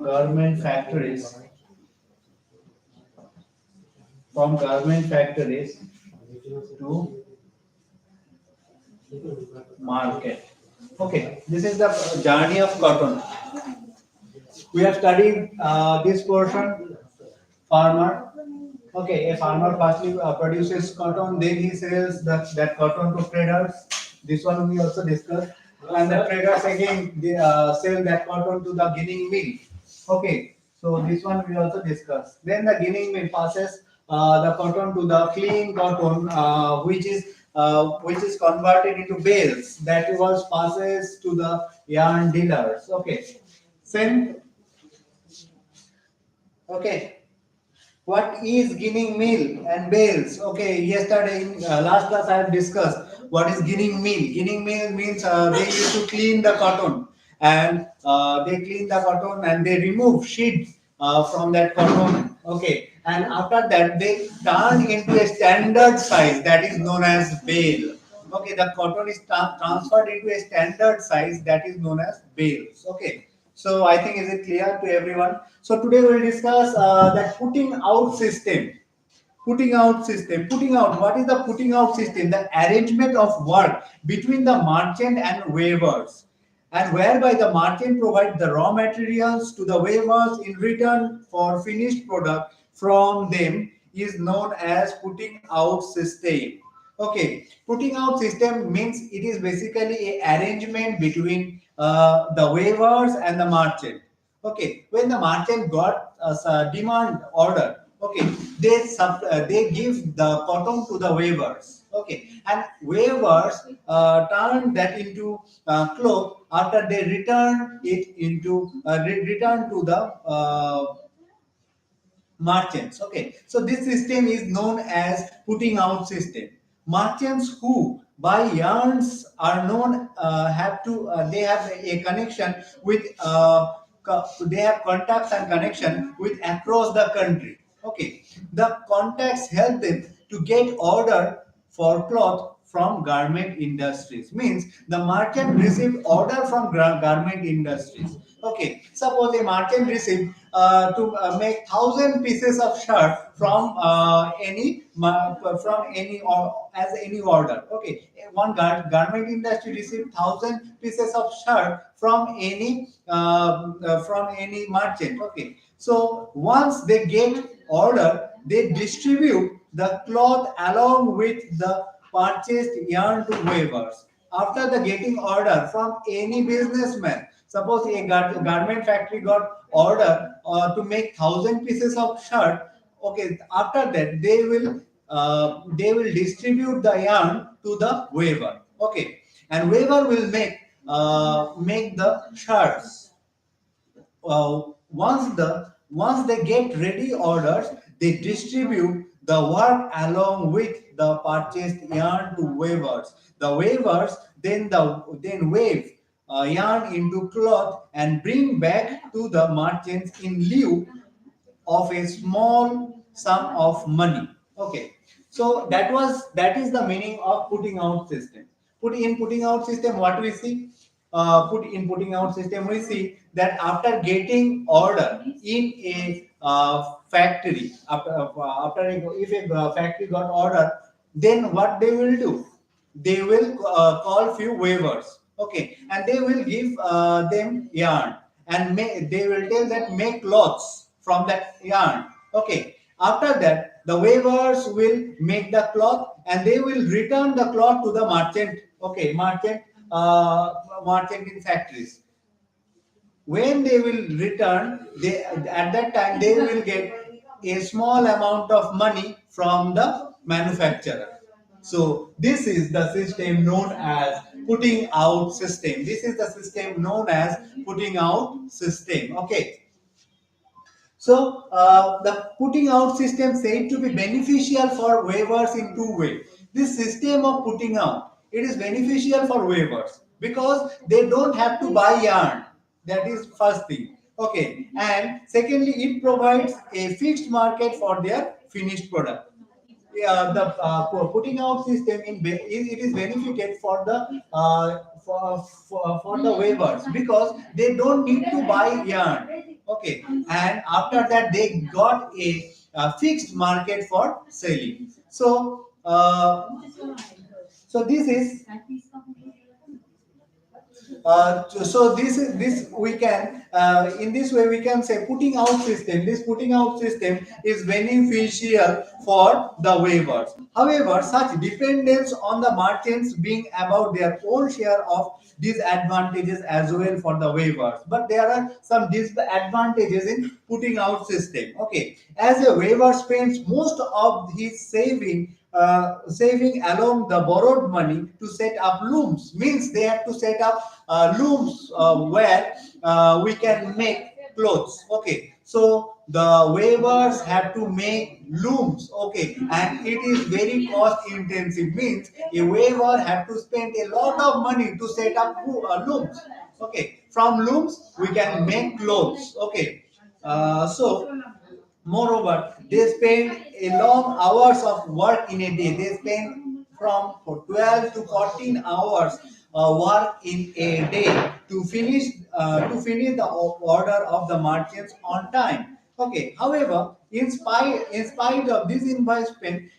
garment factories to market. Okay, this is the journey of cotton. We have studied this portion. Farmer. Okay, a farmer firstly produces cotton, then he sells that cotton to traders. This one we also discussed. And the traders again they, sell that cotton to the ginning mill. Okay, so this one we also discussed. Then the ginning mill passes the cotton to the clean cotton, which is converted into bales. That was passes to the yarn dealers. Okay, same. Okay. What is ginning mill and bales? Okay, yesterday in last class I have discussed what is ginning mill. Ginning mill means they used to clean the cotton, and they clean the cotton and they remove sheet from that cotton. Okay, and after that they turn into a standard size that is known as bale. Okay, the cotton is transferred into a standard size that is known as bales. Okay, so I think is it clear to everyone? So today we will discuss that putting out system. Putting out system. Putting out. What is the putting out system? The arrangement of work between the merchant and weavers, and whereby the merchant provides the raw materials to the weavers in return for finished product from them is known as putting out system. Okay, putting out system means it is basically a arrangement between the weavers and the merchant. Okay, when the merchant got a demand order, okay, they give the cotton to the weavers. Okay, and weavers turn that into cloth after they return it into return to the merchants. Okay, so this system is known as putting out system. Merchants who buy yarns are known have to they have a connection with they have contacts and connection with across the country. Okay, the contacts help them to get order for cloth from garment industries. Means the merchant received order from garment industries. Okay, suppose a merchant received to make 1,000 pieces of shirt from any or as any order. Okay, one garment industry received 1,000 pieces of shirt from any merchant. Okay, so once they get order, they distribute the cloth along with the purchased yarn to weavers. After the getting order from any businessman, suppose a garment factory got order to make 1,000 pieces of shirt. Okay, after that they will distribute the yarn to the weaver. Okay, and weaver will make the shirts. Once they get ready orders, they distribute the work along with the purchased yarn to weavers. The weavers then weave yarn into cloth and bring back to the merchants in lieu of a small sum of money. Okay, so that is the meaning of putting out system. Putting out system, what we see? Putting out system, we see that after getting order in a factory, if a factory got order, then what they will do? They will call few waivers. Okay, and they will give them yarn, and they will tell that make cloths from that yarn. Okay, after that the weavers will make the cloth and they will return the cloth to the merchant. Okay, merchant in factories. When they will return, they at that time they will get a small amount of money from the manufacturer. So this is the system known as putting out system. This is the system known as putting out system. Okay, so the putting out system said to be beneficial for waivers in two ways. This system of putting out, it is beneficial for waivers because they don't have to buy yarn. That is first thing. Okay, and secondly, it provides a fixed market for their finished product. Yeah, the putting out system it is benefited for the for the waivers because they don't need to buy yarn. Okay, and after that they got a fixed market for selling. So so this is so this we can in this way we can say putting out system. This putting out system is beneficial for the waivers. However, such dependence on the merchants being about their own share of disadvantages as well for the waivers. But there are some disadvantages in putting out system. Okay, as a waiver spends most of his saving along the borrowed money to set up looms. Means they have to set up looms where we can make clothes. Okay, so the waivers have to make looms. Okay, and it is very cost intensive. Means a waiver have to spend a lot of money to set up looms. Okay, from looms we can make clothes. Okay, so Moreover, they spend a long hours of work in a day. They spend from for 12 to 14 hours work in a day to finish the order of the merchants on time. Okay. However, in spite of this investment,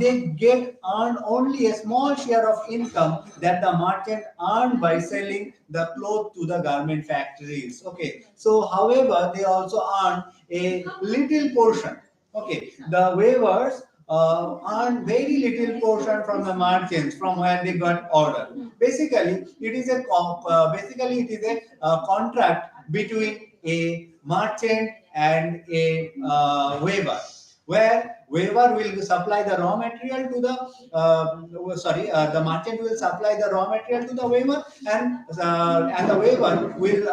they get earn only a small share of income that the merchant earn by selling the cloth to the garment factories. Okay. So, however, they also earn a little portion. Okay, the waivers earn very little portion from the merchants from where they got order. Basically it is a contract between a merchant and a waiver, where waiver will supply the raw material to the the merchant will supply the raw material to the waiver, and the waiver will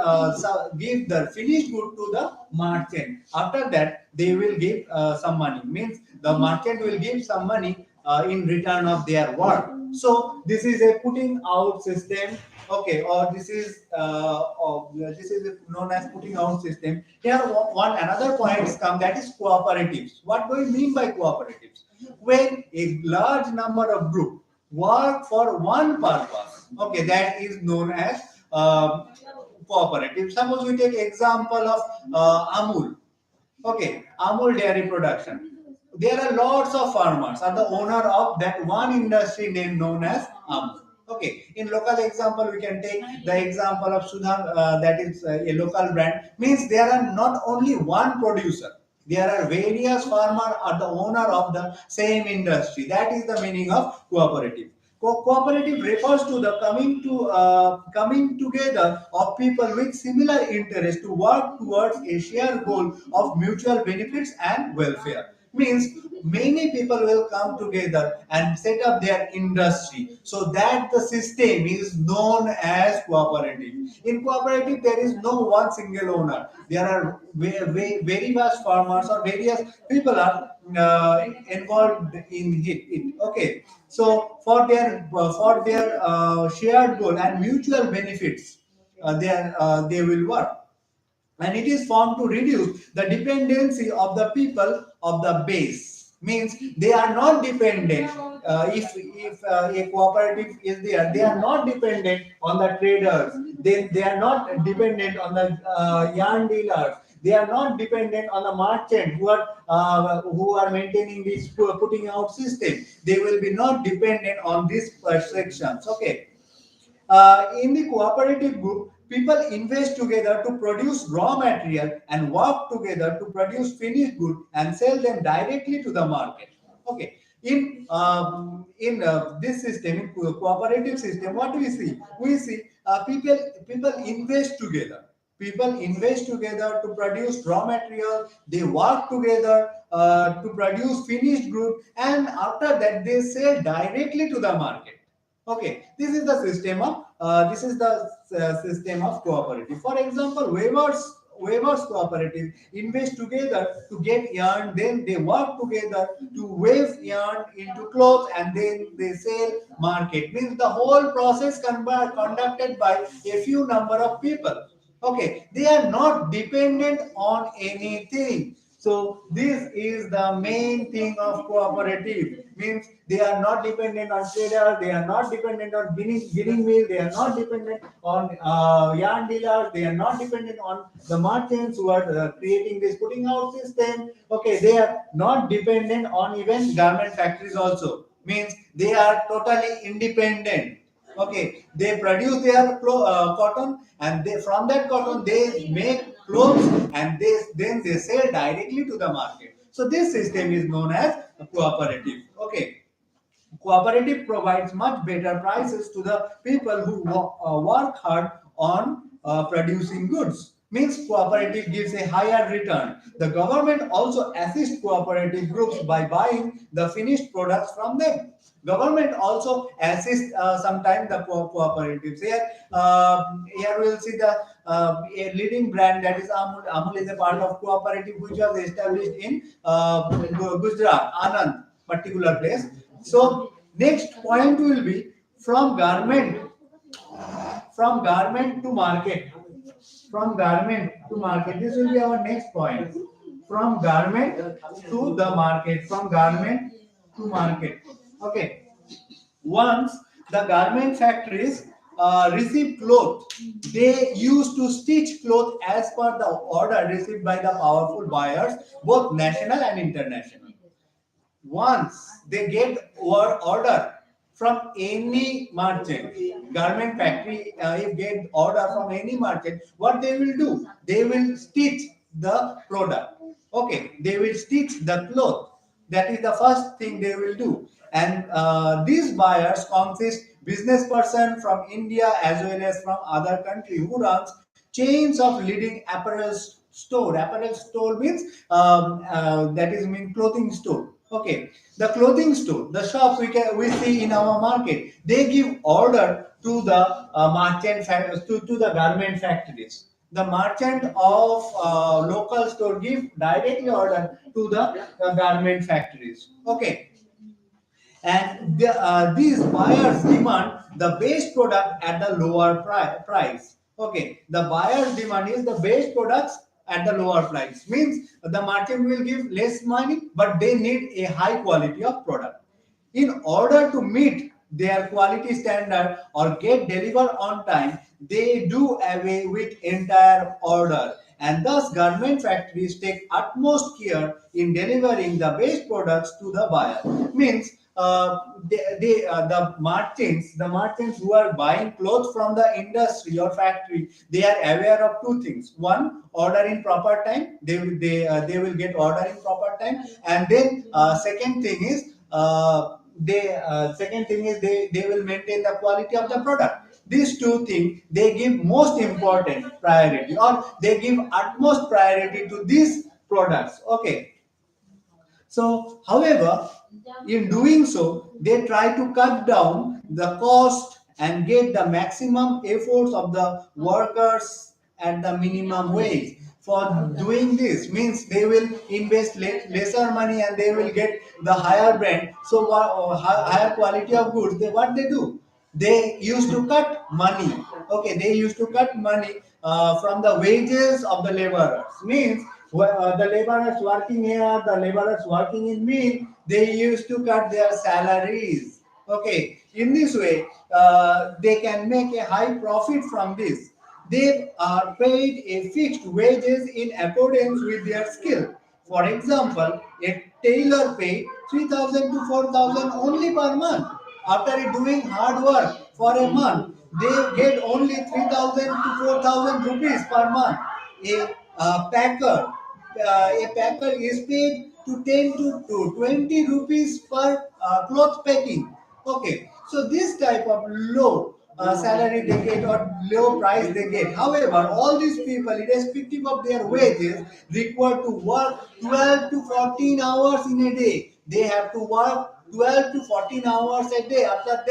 give the finished good to the merchant. After that, they will give some money. Means the merchant will give some money in return of their work. So this is a putting out system. Okay, or this is known as putting out system. Here, one another point is come, that is cooperatives. What do we mean by cooperatives? When a large number of group work for one purpose, okay, that is known as cooperative. Suppose we take example of Amul. Okay, Amul dairy production. There are lots of farmers are the owner of that one industry name known as Amul. Okay, in local example, we can take the example of Sudha, that is a local brand. Means there are not only one producer. There are various farmers are the owner of the same industry. That is the meaning of cooperative. Cooperative refers to the coming together of people with similar interest to work towards a shared goal of mutual benefits and welfare. Means many people will come together and set up their industry, so that the system is known as cooperative. In cooperative, there is no one single owner. There are very vast farmers or various people are involved in it. Okay, so for their shared goal and mutual benefits, they will work, and it is formed to reduce the dependency of the people of the base. Means they are not dependent. If a cooperative is there, they are not dependent on the traders. They are not dependent on the yarn dealers. They are not dependent on the merchant who are maintaining this putting out system. They will be not dependent on these sections. Okay. In the cooperative group, people invest together to produce raw material and work together to produce finished good and sell them directly to the market. Okay. In this system, in cooperative system, what do we see? We see people invest together. People invest together to produce raw material. They work together to produce finished good, and after that, they sell directly to the market. Okay, this is the system of cooperative. For example, waivers cooperative invest together to get yarn, then they work together to weave yarn into clothes, and then they sell market. Means the whole process conducted by a few number of people. Okay, they are not dependent on anything. So this is the main thing of cooperative. Means they are not dependent on traders, they are not dependent on ginning mill, they are not dependent on yarn dealers, they are not dependent on the merchants who are creating this putting out system. Okay, they are not dependent on even garment factories also. Means they are totally independent. Okay, they produce their cotton, and from that cotton they make clothes, and then they sell directly to the market. So this system is known as a cooperative. Okay, cooperative provides much better prices to the people who work hard on producing goods. Means cooperative gives a higher return. The government also assists cooperative groups by buying the finished products from them. Government also assists sometimes the cooperatives. Here we'll see the a leading brand, that is Amul. Amul is a part of cooperative which was established in Gujarat, Anand particular place. So next point will be from garment to market. From garment to market. This will be our next point. from garment to the market, from garment to market. Okay. Once the garment factories receive cloth, they used to stitch cloth as per the order received by the powerful buyers, both national and international. Once they get order from any merchant, garment factory, if get order from any merchant, what they will do, they will stitch the product. Okay, they will stitch the cloth. That is the first thing they will do. And these buyers consist business person from India as well as from other country who runs chains of leading apparel store. Apparel store means that is mean clothing store. Okay, the clothing store, the shops we see in our market, they give order to the to the garment factories. The merchant of local store give directly order to the garment factories. Okay, and these buyers demand the best product at the lower price. Okay, the buyers demand is the best products at the lower price, means the merchant will give less money but they need a high quality of product. In order to meet their quality standard or get delivered on time, they do away with entire order, and thus garment factories take utmost care in delivering the best products to the buyer. Means the merchants who are buying clothes from the industry or factory, they are aware of two things. One, order in proper time. They will get order in proper time, and then second thing is they will maintain the quality of the product. These two things they give most important priority, or they give utmost priority to these products. Okay, so, however, in doing so, they try to cut down the cost and get the maximum efforts of the workers at the minimum wage. For doing this means they will invest lesser money and they will get the higher brand. So, higher quality of goods. What they do? They used to cut money. Okay, they used to cut money from the wages of the laborers. Means the laborers working here, the laborers working in mill, they used to cut their salaries. Okay, in this way, they can make a high profit from this. They are paid a fixed wages in accordance with their skill. For example, a tailor paid 3,000 to 4,000 only per month. After doing hard work for a month, they get only 3,000 to 4,000 rupees per month. A packer is paid to 10 to 20 rupees per cloth packing. Okay, so this type of low salary they get or low price they get. However, all these people, irrespective of their wages, require to work 12 to 14 hours in a day. They have to work 12 to 14 hours a day. After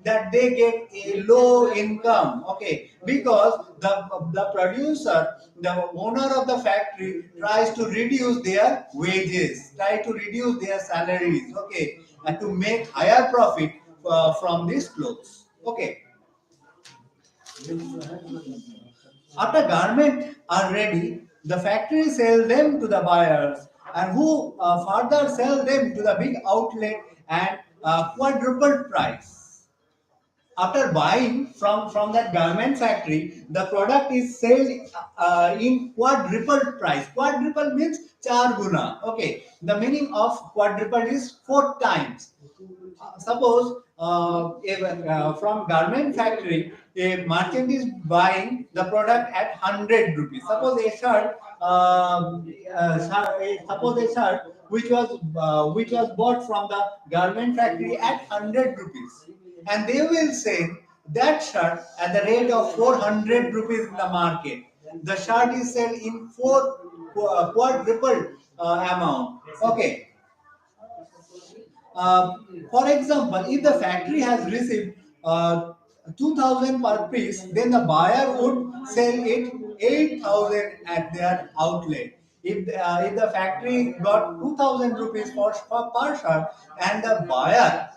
that they get a low income. Okay, because the producer, the owner of the factory, tries to reduce their wages, try to reduce their salaries. Okay, and to make higher profit from these clothes. Okay, after garment are ready, the factory sell them to the buyers, and who further sell them to the big outlet at quadruple price. After buying from that garment factory, the product is sold in quadruple price. Quadruple means char guna. Okay, the meaning of quadruple is 4 times. Suppose from garment factory, a merchant is buying the product at 100 rupees. Suppose a shirt, suppose a shirt which was bought from the garment factory at 100 rupees, and they will sell that shirt at the rate of 400 rupees in the market. The shirt is sold in quadruple amount. Okay, uh, for example, if the factory has received 2,000 per piece, then the buyer would sell it 8,000 at their outlet. If the factory got 2,000 rupees per shirt, and the buyer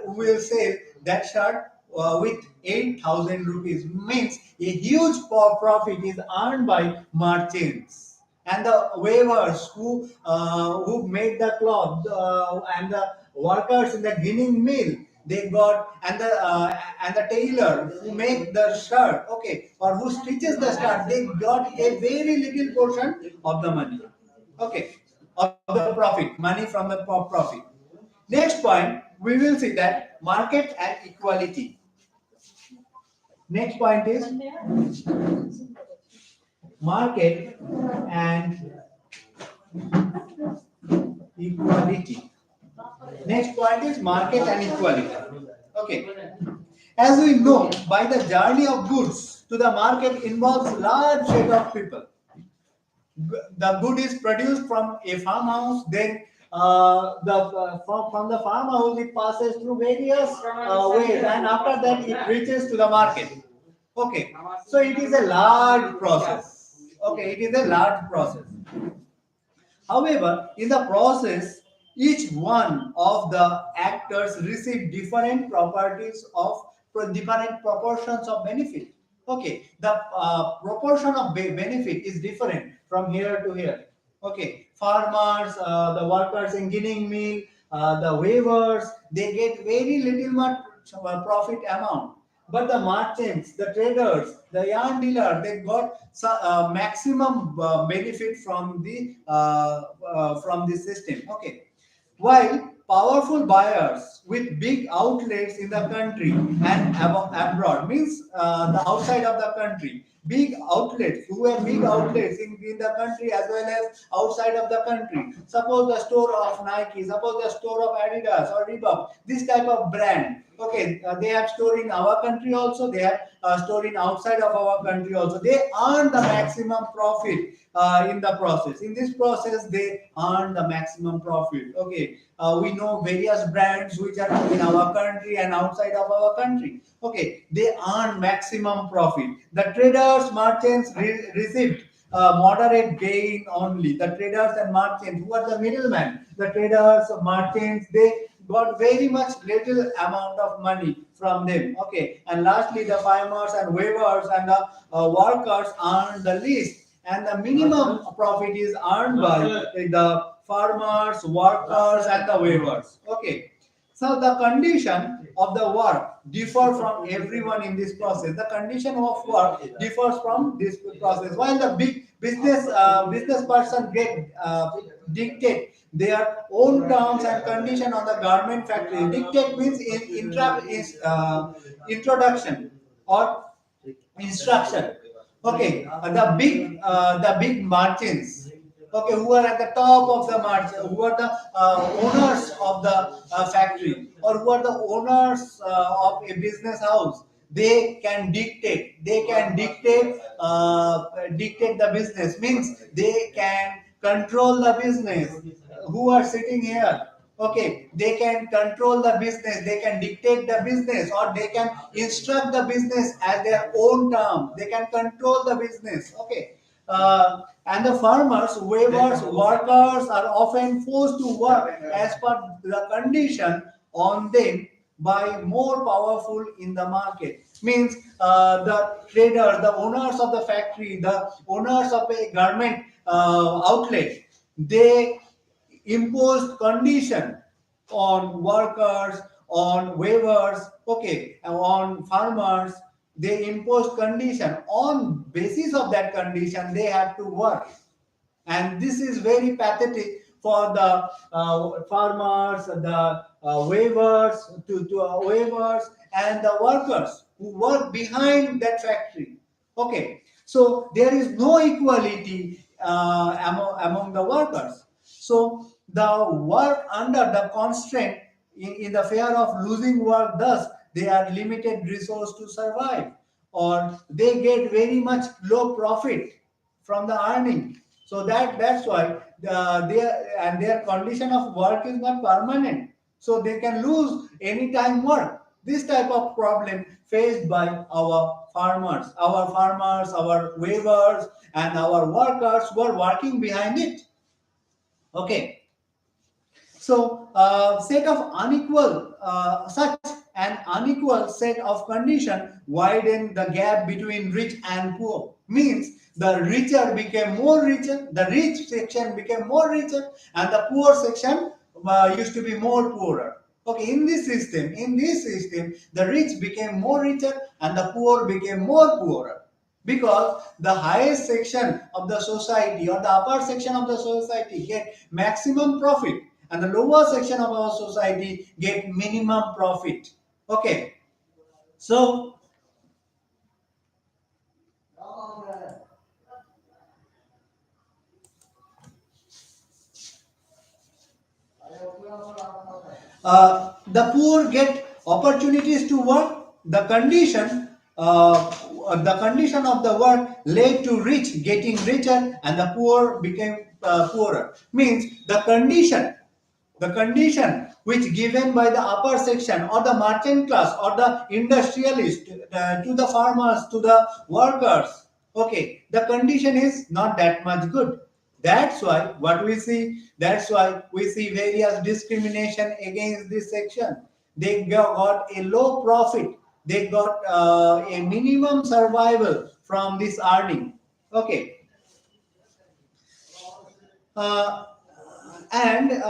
will sell that shirt with 8,000 rupees, means a huge profit is earned by merchants. and the weavers who made the cloth, and the workers in the ginning mill, they got, and the tailor who make the shirt, okay, or who stitches the shirt, they got a very little portion of the money, okay, of the profit, money from the profit. Next point, we will see that market and equality. Next point is market and equality. Next point is market and equality. Okay. As we know, by the journey of goods to the market involves large set of people. The good is produced from a farmhouse, then from the farmhouse it passes through various ways, and after that it reaches to the market. Okay, so it is a large process. Okay, it is a large process. However, in the process, each one of the actors receive different properties of different proportions of benefit. Okay, the proportion of benefit is different from here to here. Okay, farmers, the workers in ginning mill, the weavers, they get very little much profit amount. But the merchants, the traders, the yarn dealer, they got maximum benefit from the system. Okay, while powerful buyers with big outlets in the country and abroad, means the outside of the country, big outlets, who have big outlets in the country as well as outside of the country. Suppose the store of Nike, suppose the store of Adidas or Reebok, this type of brand. Okay, they have store in our country also, they have store in outside of our country also. They earn the maximum profit in the process. In this process, they earn the maximum profit. Okay, we know various brands which are in our country and outside of our country. Okay, they earn maximum profit. The traders, merchants received moderate gain only. The traders and merchants, who are the middlemen, the traders, merchants, they got very much little amount of money from them. Okay, and lastly, the farmers and weavers and the workers earn the least, and the minimum profit is earned by the farmers, workers, and the weavers. Okay, so the condition of the work differ from everyone in this process. The condition of work differs from this process. While the big business person get dictate their own terms and condition on the garment factory. Dictate means introduction or instruction. Okay, the big merchants, okay, who are at the top of the market, who are the owners of the factory, or who are the owners of a business house, they can dictate the business, means they can control the business. Who are sitting here, okay, they can control the business, they can dictate the business, or they can instruct the business at their own term, they can control the business. Okay, and the farmers, weavers, workers are often forced to work as per the condition on them by more powerful in the market. Means the traders, the owners of the factory, the owners of a garment outlet, they imposed condition on workers, on weavers, okay, on farmers. They imposed condition. On basis of that condition, they have to work, and this is very pathetic for the farmers, the weavers, and the workers who work behind that factory. Okay, so there is no equality among the workers. So the work under the constraint, in the fear of losing work, thus they are limited resource to survive, or they get very much low profit from the earning. So that's why their condition of work is not permanent. So they can lose anytime work. This type of problem faced by our weavers, and our workers who are working behind it. Okay. So, set of unequal such an unequal set of conditions widen the gap between rich and poor. Means the richer became more richer, the rich section became more richer, and the poor section used to be more poorer. Okay, in this system, the rich became more richer and the poor became more poorer, because the highest section of the society or the upper section of the society get maximum profit and the lower section of our society get minimum profit. Okay, so the poor get opportunities to work. The condition of the work led to rich getting richer and the poor became poorer. Means the condition which given by the upper section or the merchant class or the industrialist to the farmers, to the workers, okay, the condition is not that much good. That's why we see various discrimination against this section. They got a low profit, they got a minimum survival from this earning. Okay. uh, and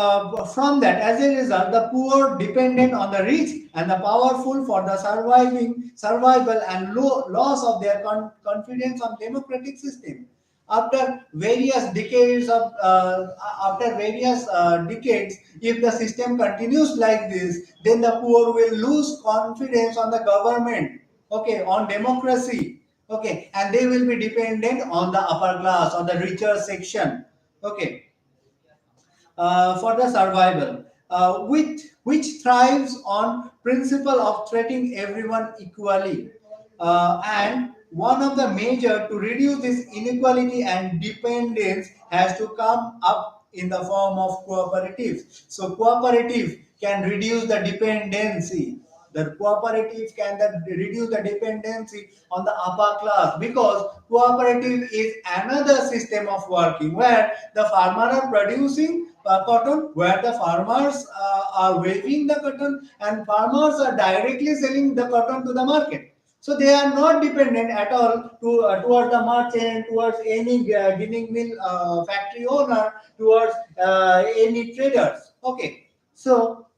from that, as a result, the poor dependent on the rich and the powerful for the survival and loss of their confidence on democratic system. After various decades if the system continues like this, then the poor will lose confidence on the government, okay, on democracy, okay, and they will be dependent on the upper class or the richer section, okay, for the survival, which thrives on principle of treating everyone equally. And one of the major to reduce this inequality and dependence has to come up in the form of cooperatives. So cooperative can reduce the dependency. The cooperative can reduce the dependency on the upper class, because cooperative is another system of working where the farmer are producing cotton, where the farmers are weaving the cotton and farmers are directly selling the cotton to the market. So they are not dependent at all towards the merchant, towards any ginning mill factory owner, towards any traders. Okay, so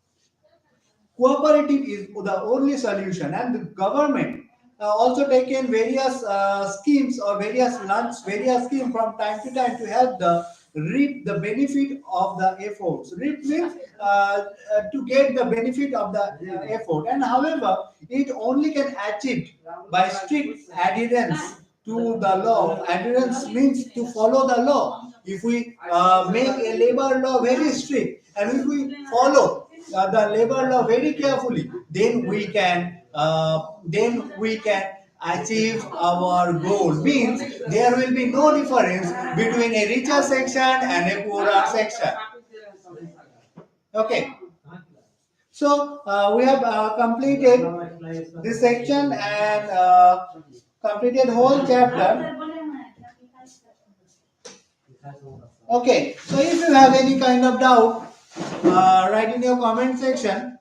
cooperative is the only solution, and the government also taken various schemes or various schemes from time to time to help the reap the benefit of the efforts. Reap means to get the benefit of the effort, and however, it only can achieve by strict adherence to the law. Adherence means to follow the law. If we make a labor law very strict, and if we follow the labor law very carefully, then we can achieve our goal. Means there will be no difference between a richer section and a poorer section. Okay. So we have completed this section and completed whole chapter. Okay, so if you have any kind of doubt, write in your comment section.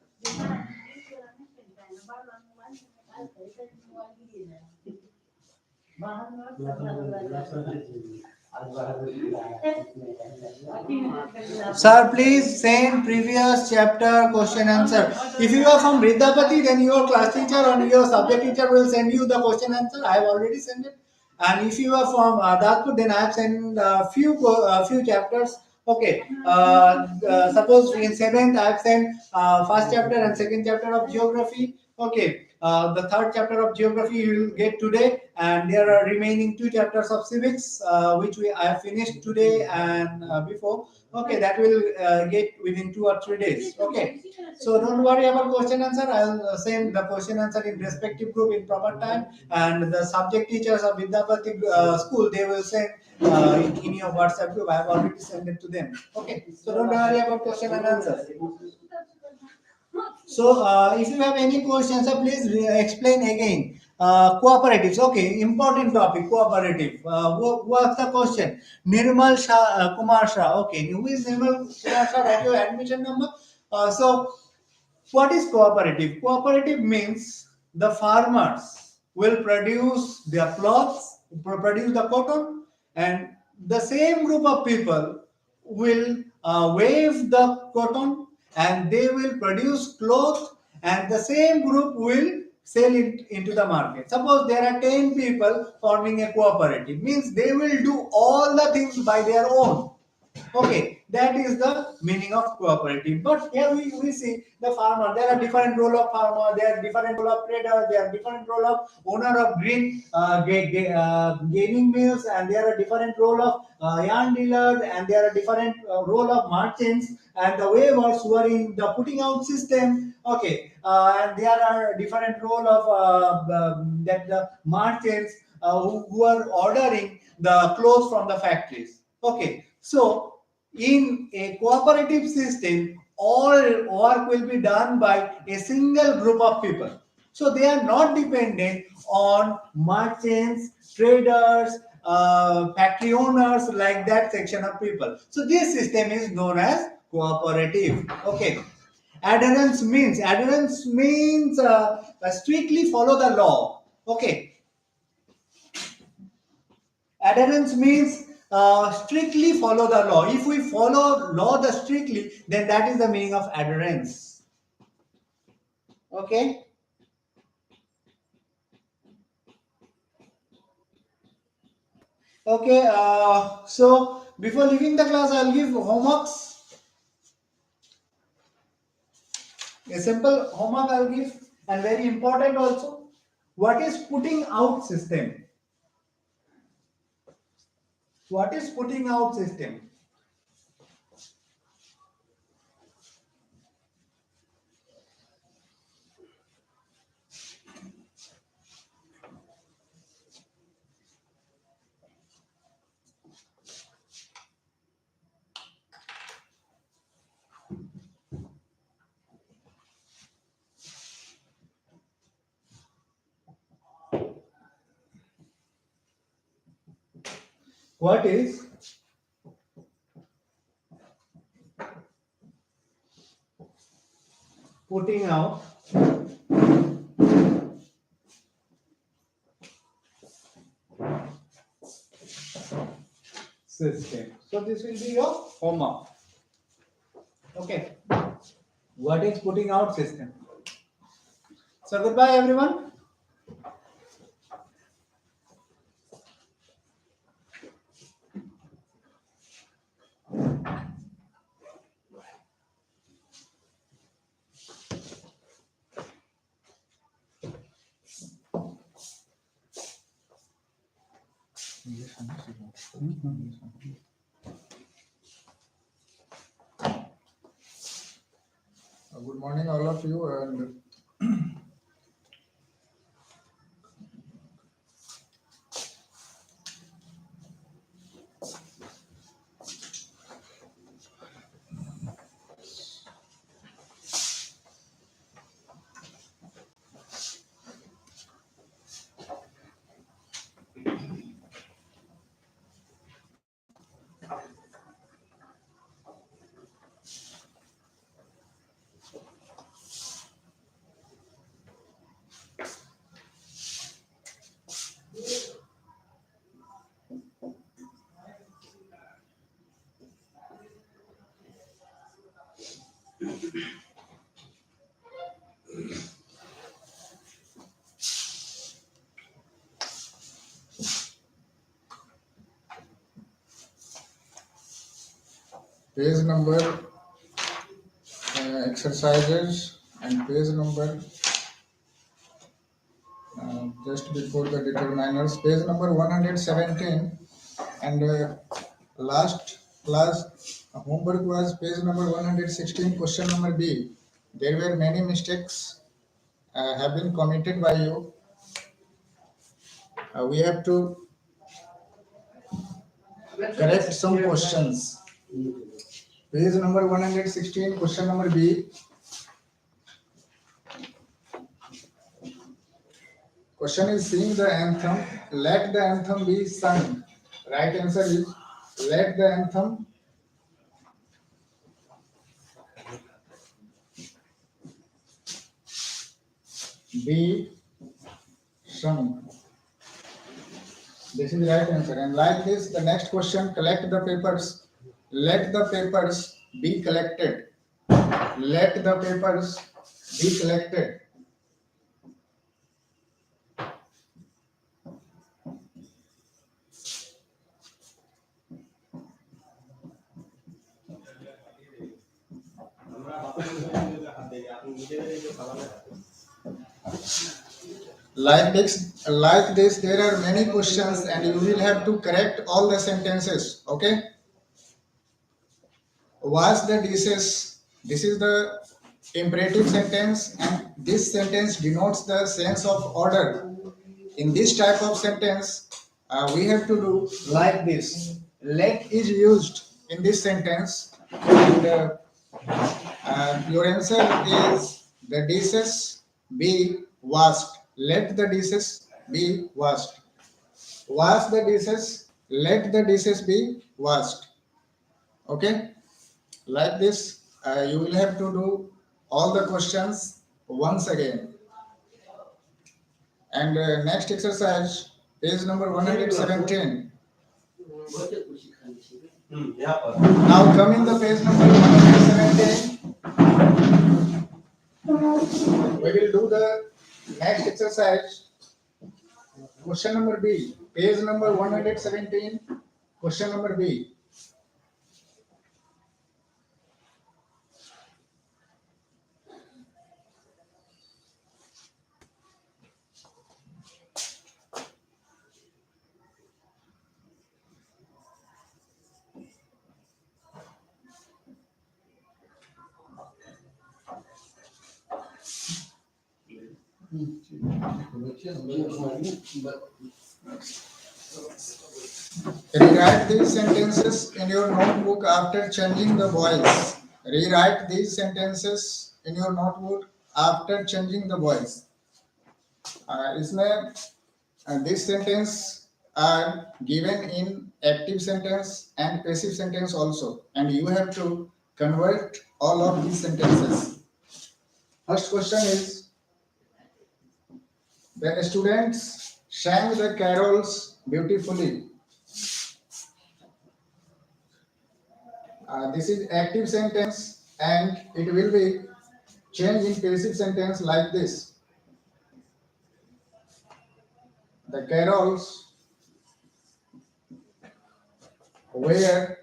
Sir, please send previous chapter question answer. If you are from Riddhapati, then your class teacher or your subject teacher will send you the question answer. I have already sent it. And if you are from Dadpur, then I have sent few chapters. Okay. Suppose in seventh, I have sent first chapter and second chapter of geography. Okay. The third chapter of geography you will get today, and there are remaining two chapters of civics, which I have finished today and before. Okay, that will get within 2 or 3 days. Okay, so don't worry about question answer. I'll send the question answer in respective group in proper time, and the subject teachers of Vidyapati school, they will send in your WhatsApp group. I have already sent it to them. Okay, so don't worry about question and answer. So, if you have any questions, please explain again. Cooperatives, okay, important topic, cooperative. What's the question? Nirmal Kumar Shah, okay. Who is Nirmal Kumar Shah? Write your admission number. So, What is cooperative? Cooperative means the farmers will produce their cloths, produce the cotton, and the same group of people will wave the cotton and they will produce cloth, and the same group will sell it into the market. Suppose there are 10 people forming a cooperative, means they will do all the things by their own. Okay, that is the meaning of cooperative. But here we see the farmer. There are different role of farmer. There are different role of trader. There are different role of owner of gaining mills, and there are different role of yarn dealers, and there are different role of merchants and the weavers who are in the putting out system. Okay, and there are different role of that the merchants who are ordering the clothes from the factories. Okay, so in a cooperative system, all work will be done by a single group of people. So they are not dependent on merchants, traders, factory owners, like that section of people. So this system is known as cooperative. Okay. Adherence means strictly follow the law. Okay. Adherence means strictly follow the law. If we follow law the strictly, then that is the meaning of adherence. Okay. Okay. So before leaving the class, I'll give homeworks. A simple homework I'll give, and very important also. What is putting out system? What is putting out system? What is putting out system? So this will be your homework. Okay. What is putting out system? So goodbye everyone. Good morning, all of you, and page number exercises and page number just before the determiners, page number 117, and last class homework was page number 116, question number B. There were many mistakes have been committed by you. We have to correct some questions. Page number 116, question number B. Question is, sing the anthem. Let the anthem be sung. Right answer is, let the anthem be shrunk. This is the right answer. And like this, the next question, collect the papers. Let the papers be collected. Let the papers be collected. Like this, there are many questions, and you will have to correct all the sentences. Okay? Was the dishes? This is the imperative sentence, and this sentence denotes the sense of order. In this type of sentence, we have to do like this. Let is used in this sentence, and your answer is the dishes be washed. Let the dishes be washed. Wash the dishes. Let the dishes be washed. Okay? Like this, you will have to do all the questions once again. And next exercise, page number 117. Now come in the page number 117. We will do the next exercise. Question number B, page number 117. Question number B. Rewrite these sentences in your notebook after changing the voice. Rewrite these sentences in your notebook after changing the voice. इसमें this sentence are given in active sentence and passive sentence also, and you have to convert all of these sentences. First question is, the students sang the carols beautifully. This is active sentence, and it will be changed in passive sentence like this. The carols were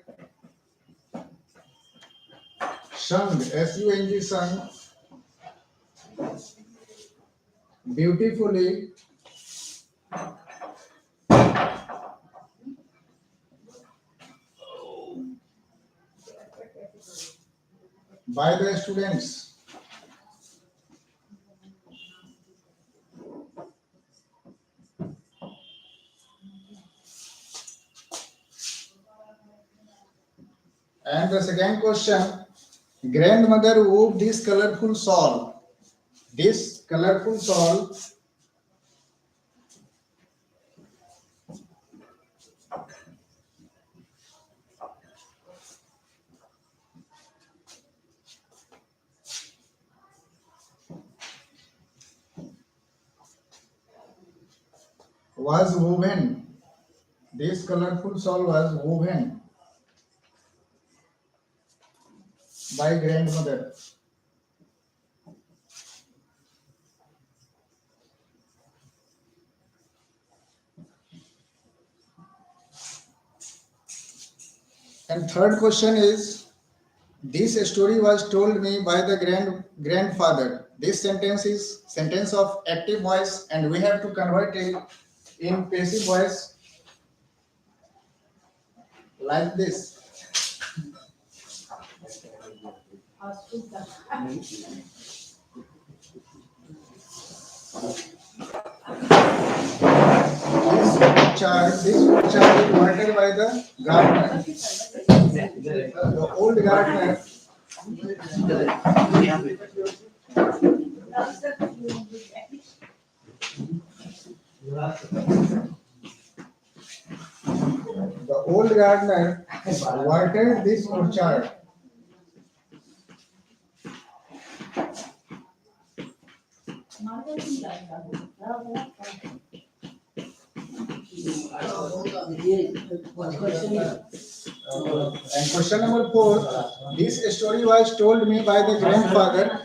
sung, S-U-N-G, sung beautifully by the students. And the second question, grandmother wove this colorful shawl. This colorful shawl was woven. This colorful shawl was woven by grandmother. And third question is, this story was told me by the grandfather. This sentence is sentence of active voice, and we have to convert it in passive voice like this. This child is wanted by the gardener. The old gardener. The old gardener watered this orchard. And question number 4. This story was told me by the grandfather.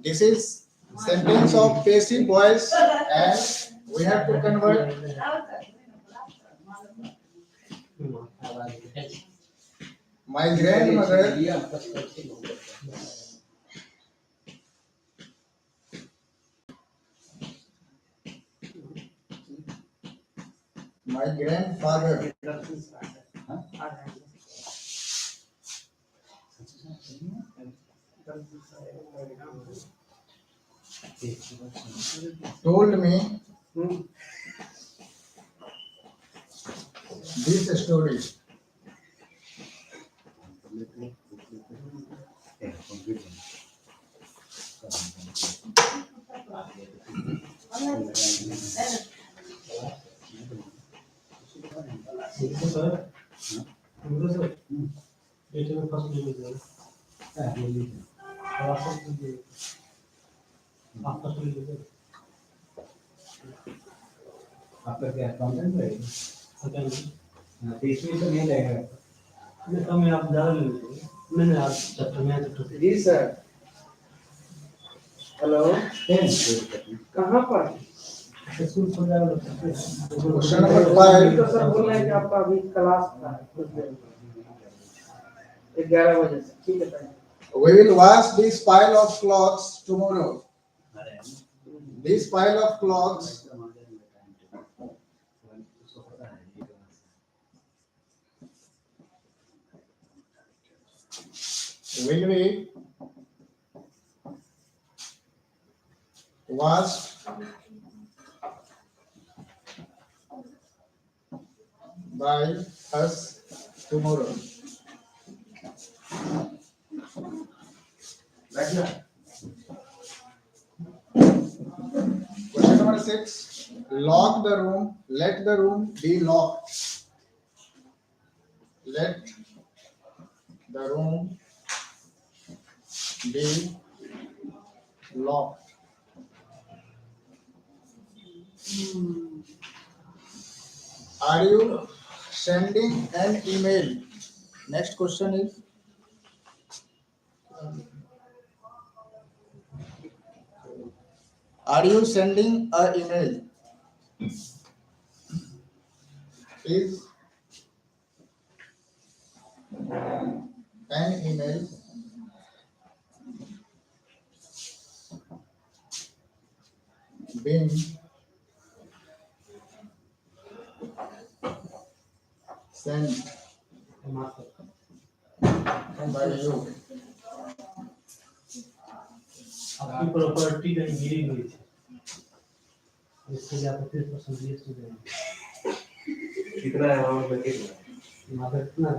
This is sentence of passive voice, and we have to convert. My grandmother my grandfather told me this story. आपका क्या accountant है? तीसरी तो नहीं लगेगा। मैं कम आप ज़्यादा ले लीजिए। मैंने आप चैप्टर में चैप्टर जी सर। हेलो, कहाँ पर? स्कूल खुल रहा है। Question number 5। तो सर बोल रहे हैं कि आपका अभी क्लास था 11 बजे से। ठीक है sir. We will wash this pile of clothes tomorrow. This pile of clothes will be washed by us tomorrow. Question number 6. Lock the room. Let the room be locked. Let the room be locked. Are you sending an email? Next question is, are you sending an email? Is an email being sent by you? आपकी property कहीं गिरी हुई थी इसके लिए आप 30% GST देंगे कितना है अमाउंट में कितना मगर कितना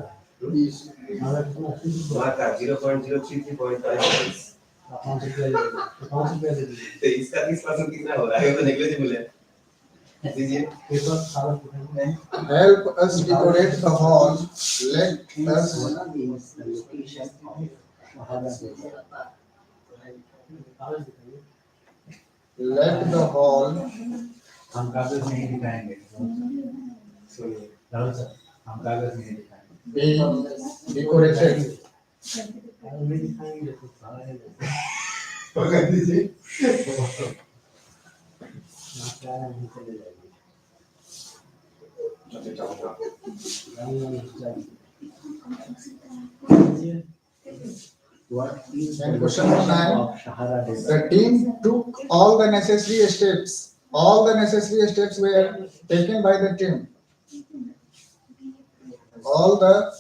मगर कितना वहाँ का 0.033.5 आप 5 रुपया ले लीजिए 5 रुपया ले लीजिए तो इसका 30% कितना हो रहा है? ये तो नेग्लिजिबल है। दीजिए। पेपर सारा Help us decorate the hall. Let us let the hall हम कागज नहीं दिखाएंगे राहुल सर हम कागज नहीं दिखाएंगे be decorated. नहीं दिखाएंगे तो सारा है पकड़ दीजिए। नहीं चले जाएगी And question number 9. The team took all the necessary steps. All the necessary steps were taken by the team. All the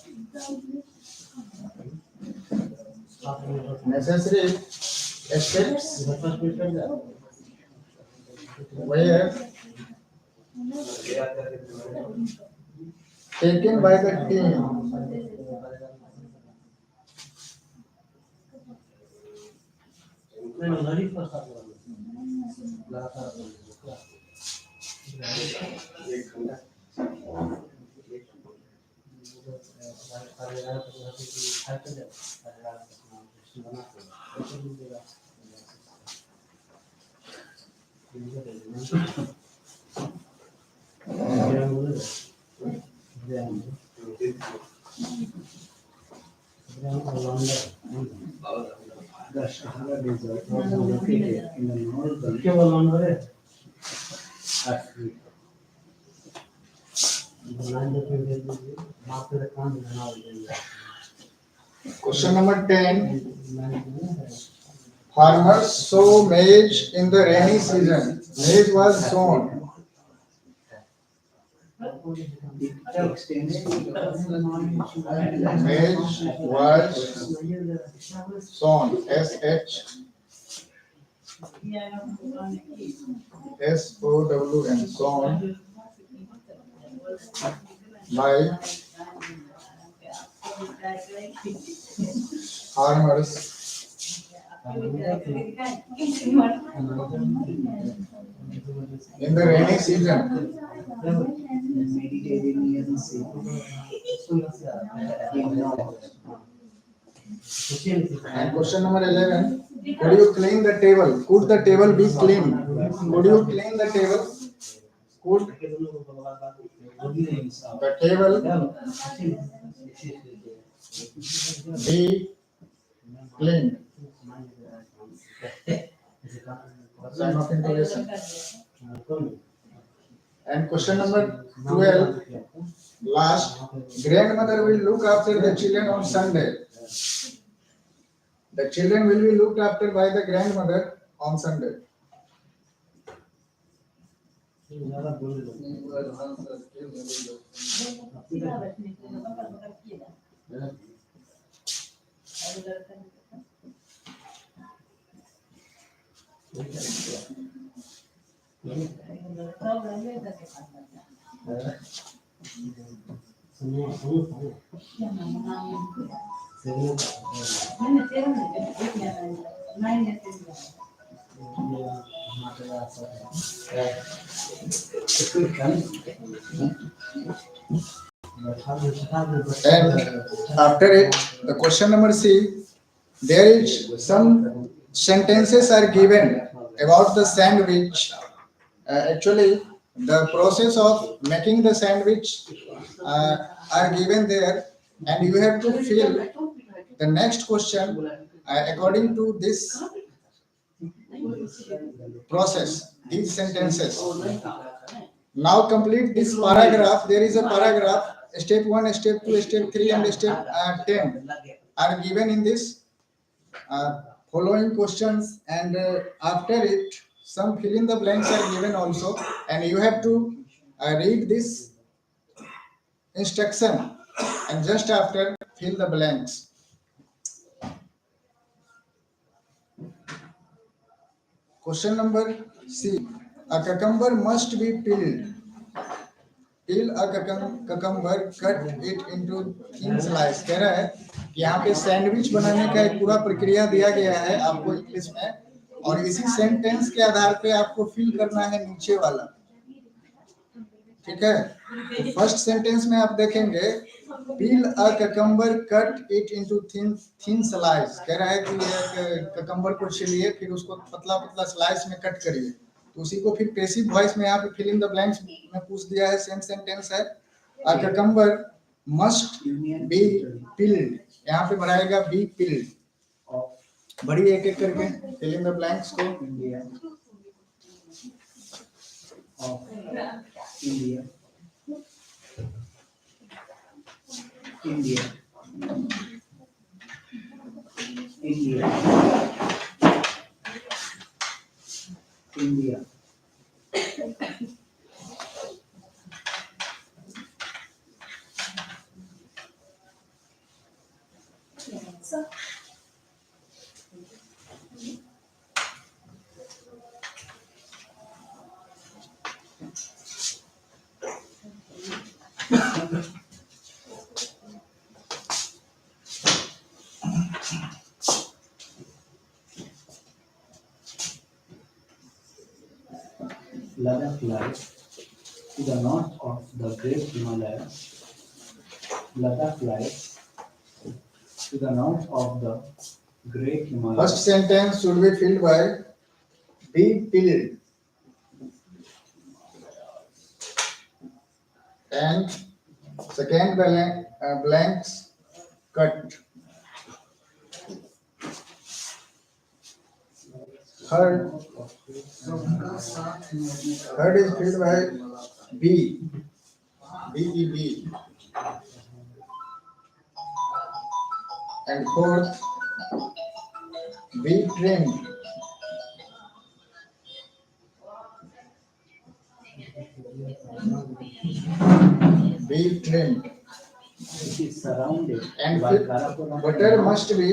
necessary steps were taken by the team. The Sahara Desert was located in the northern Africa. Question number 10. Farmers sow maize in the rainy season. Maize was sown. It extends to Maize was sown. SOWN. Sown by farmers in the rainy season. Mediterranean Sea. And question number 11. Could you clean the table? Could the table be cleaned? Could you clean the table? Could the table be cleaned? Sign of interrogation. And question number 12. Last, grandmother will look after the children on Sunday. The children will be looked after by the grandmother on Sunday. And after it, the question number C, there is some sentences are given about the sandwich. Actually, the process of making the sandwich are given there, and you have to fill the next question according to this process, these sentences. Now complete this paragraph. There is a paragraph. Step 1, step 2, step 3, and step 10 are given in this following questions, and after it, some fill in the blanks are given also, and you have to read this instruction and just after fill the blanks. Question number C. A cucumber must be peeled. Peel a cucumber, cut it into thin slice. कह रहा है कि यहाँ पे sandwich बनाने का एक पूरा प्रक्रिया दिया गया है आपको इंग्लिश में, और इसी सेंटेंस के आधार पे आपको फिल करना है नीचे वाला. ठीक है, तो फर्स्ट सेंटेंस में आप देखेंगे peel a cucumber, cut it into thin slice. कह रहा है कि एक ककम्बर को छीलिए, फिर उसको पतला पतला स्लाइस में कट करिए. तो उसी को फिर पैसिव वॉइस में यहाँ पे फिल इन द ब्लैंक्स में पूछ दिया है. सेम सेंटेंस है. A cucumber must be peeled. यहाँ पे बनाएगा be peeled. बड़ी एक एक करके फिल इन द ब्लैंक्स को. India. Ladakh lies to the north of the Great Himalayas. Ladakh lies to the north of the Great Himalayas. First sentence should be filled by be peeled. And second blanks cut. Third, third is filled by B, BEB, and fourth, B trimmed, B trimmed, It is surrounded and by fifth, Karakoram butter must be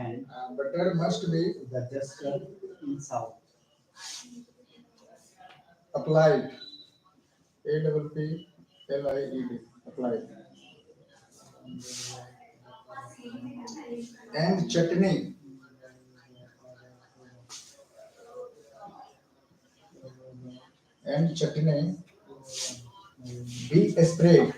and butter must be the Jaskar in south. applied, APPLIED, applied, and chutney, and chutney be sprayed.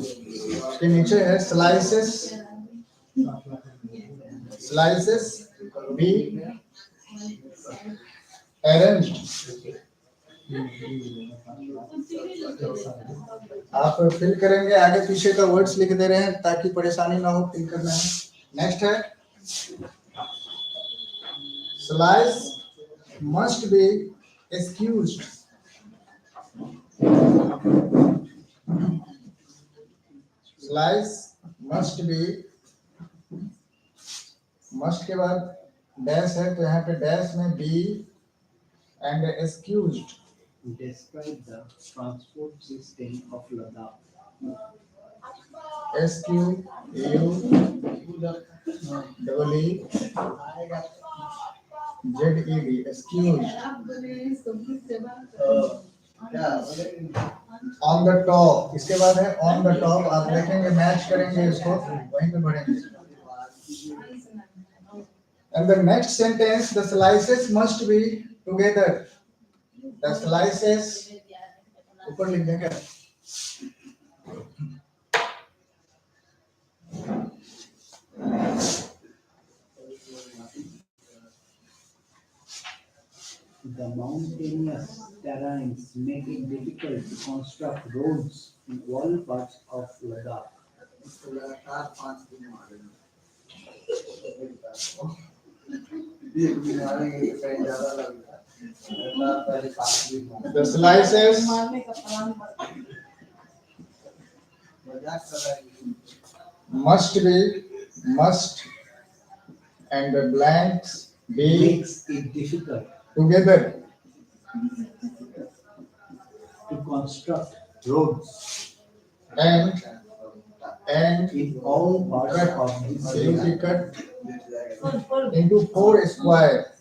इसके नीचे है slices, slices be arranged. आप fill करेंगे, आगे पीछे का words लिख दे रहे हैं ताकि परेशानी ना हो फिल करने में. नेक्स्ट है slice must be excused. Slice must be, must के बाद डैश है तो यहाँ पे डैश में be and excused. Describe the transport system of Ladakh. SQUEEZED, excused. On the top, इसके बाद है on the top. आप देखेंगे मैच करेंगे इसको, वहीं पे बढ़ेंगे. And the next sentence, the slices must be together. The slices ऊपर लिख देंगे. The mountainous terrains make it difficult to construct roads in all parts of Ladakh. The slices must be, must, and the blanks be Makes it difficult together. to construct roads And in all parts of this will be Ladakh. cut into 4 square,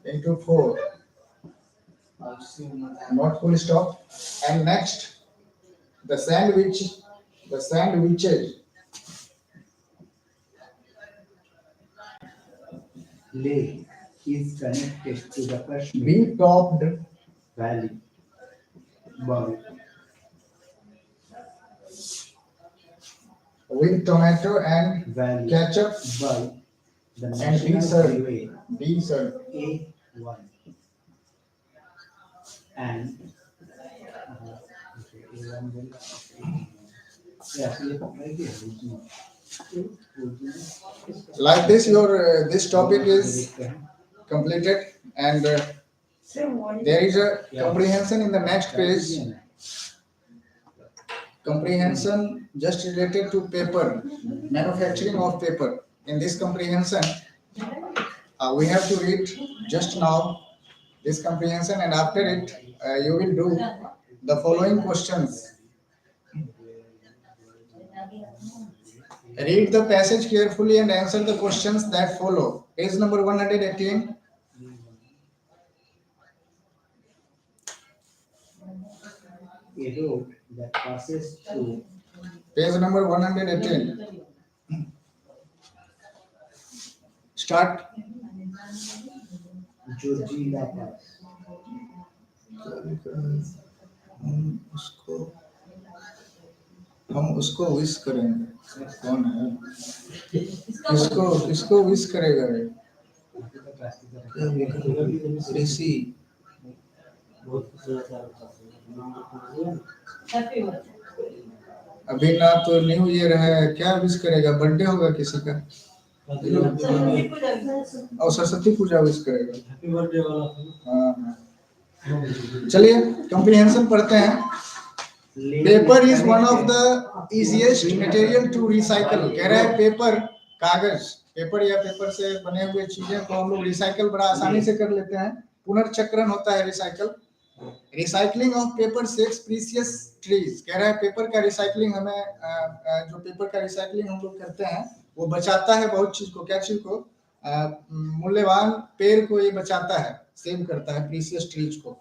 into 4, not full stop. And next, the sandwiches Lake is connected to the Kashmir be topped Valley by with tomato and Valley ketchup by the and be National served, Highway be served. A1 and okay, A1 will yeah, so right here, original. Like this, your this topic is completed, and there is a comprehension in the next page. Comprehension just related to paper, manufacturing of paper. In this comprehension, we have to read just now this comprehension, and after it, you will do the following questions. Read the passage carefully and answer the questions that follow. Page number 118. A road that passes through Page number 118. Start. Georgina Pass. हम उसको wish करेंगे. कौन है? किसको wish करेगा ये? ऋषि. अभी ना तो न्यू ईयर है, क्या विश करेगा? बर्थडे होगा किसी का और सरस्वती पूजा विश करेगा। हाँ हाँ, चलिए कंप्रीहेंशन पढ़ते हैं। Paper is one of the easiest material to recycle. कह रहा है पेपर, कागज, पेपर या पेपर से बने हुए चीजें को हम लोग रिसाइकल बड़ा आसानी से कर लेते हैं। पुनर्चक्रण होता है recycle. Recycling of paper saves precious trees. कह रहा है पेपर का रिसाइकलिंग हमें जो पेपर का रिसाइकलिंग हम लोग करते हैं वो बचाता है बहुत चीज को। क्या चीज को? मूल्यवान पेड़ को ये बचाता है, सेव करता है प्रीशियस ट्रीज को।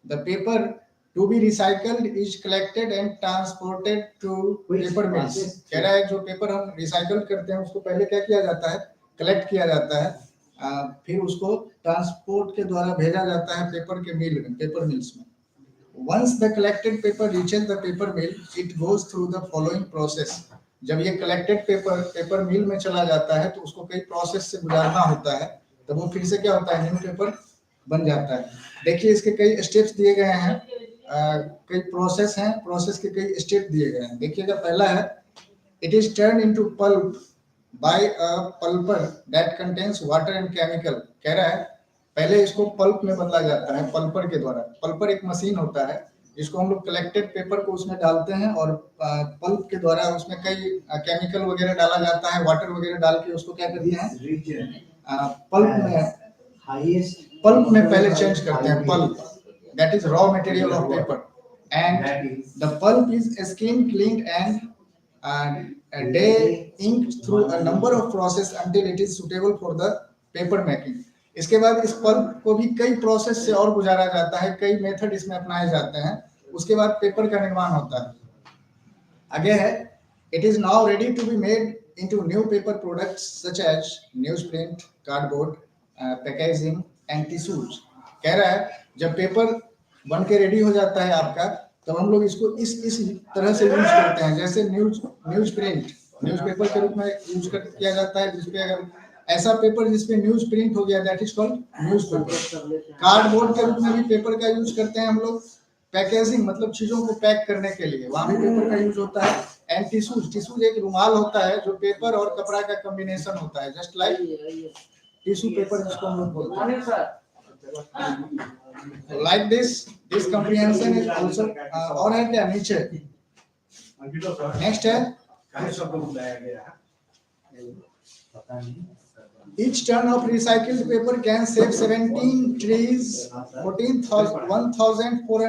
The paper to be recycled is collected and transported to paper mills. कह रहा है जो पेपर हम रिसाइकल करते हैं उसको पहले क्या किया जाता है? कलेक्ट किया जाता है, फिर उसको ट्रांसपोर्ट के द्वारा भेजा जाता है पेपर के मिल में, पेपर मिल्स में। Once the collected paper reaches the paper mill, it goes through the following process. जब ये collected paper पेपर मिल में चला जाता है तो उसको कई प्रोसेस से गुजारना होता है, तब वो फिर से क्या होता है? न्यू पेपर बन जाता है। देखिए इसके कई स्टेप्स दिए गए हैं, कई प्रोसेस हैं, प्रोसेस के कई स्टेप दिए गए हैं। देखिएगा पहला है, it is turned into pulp by a pulper that contains water and chemical। कह रहा है पहले इसको पल्प में बदला जाता है पल्पर के द्वारा। पल्पर एक मशीन होता है जिसको हम लोग कलेक्टेड पेपर को उसमें डालते हैं और पल्प के द्वारा उसमें कई केमिकल वगैरह डाला जाता है, वाटर वगैरह डाल के उसको क्या करते हैं? पल्प में पहले चेंज करते हैं। Pulp that is raw material of paper and the pulp is skin cleaned and day inked through a number of process until it is suitable for the paper making। इसके बाद इस pulp को भी कई process से और गुजारा जाता है, कई मेथड इसमें अपनाए जाते हैं, उसके बाद पेपर का निर्माण होता है। आगे है, it is now ready to be made into new paper products such as newsprint, cardboard, packaging and tissues. कह रहा है जब पेपर बन के रेडी हो जाता है आपका, तब हम लोग इसको इस तरह से यूज करते हैं, जैसे न्यूज प्रिंट, न्यूज़पेपर के रूप में यूज किया जाता है, जिसपे अगर ऐसा पेपर जिसपे न्यूज प्रिंट हो गया, that is called newspaper. Cardboard के रूप में भी पेपर का यूज करते हैं हम लोग। पैकेजिंग मतलब चीजों को पैक करने के लिए, वहां भी पेपर का यूज होता है। एंड टिश्यूज, टिश्यूज एक रुमाल होता है जो पेपर और कपड़ा का कॉम्बिनेशन होता है, जस्ट लाइक टिश्यू पेपर जिसको हम लोग बोलते हैं। Like this comprehension is also और है क्या नीचे? नेक्स्ट है, each ton of recycled paper can save 17 trees, 14,400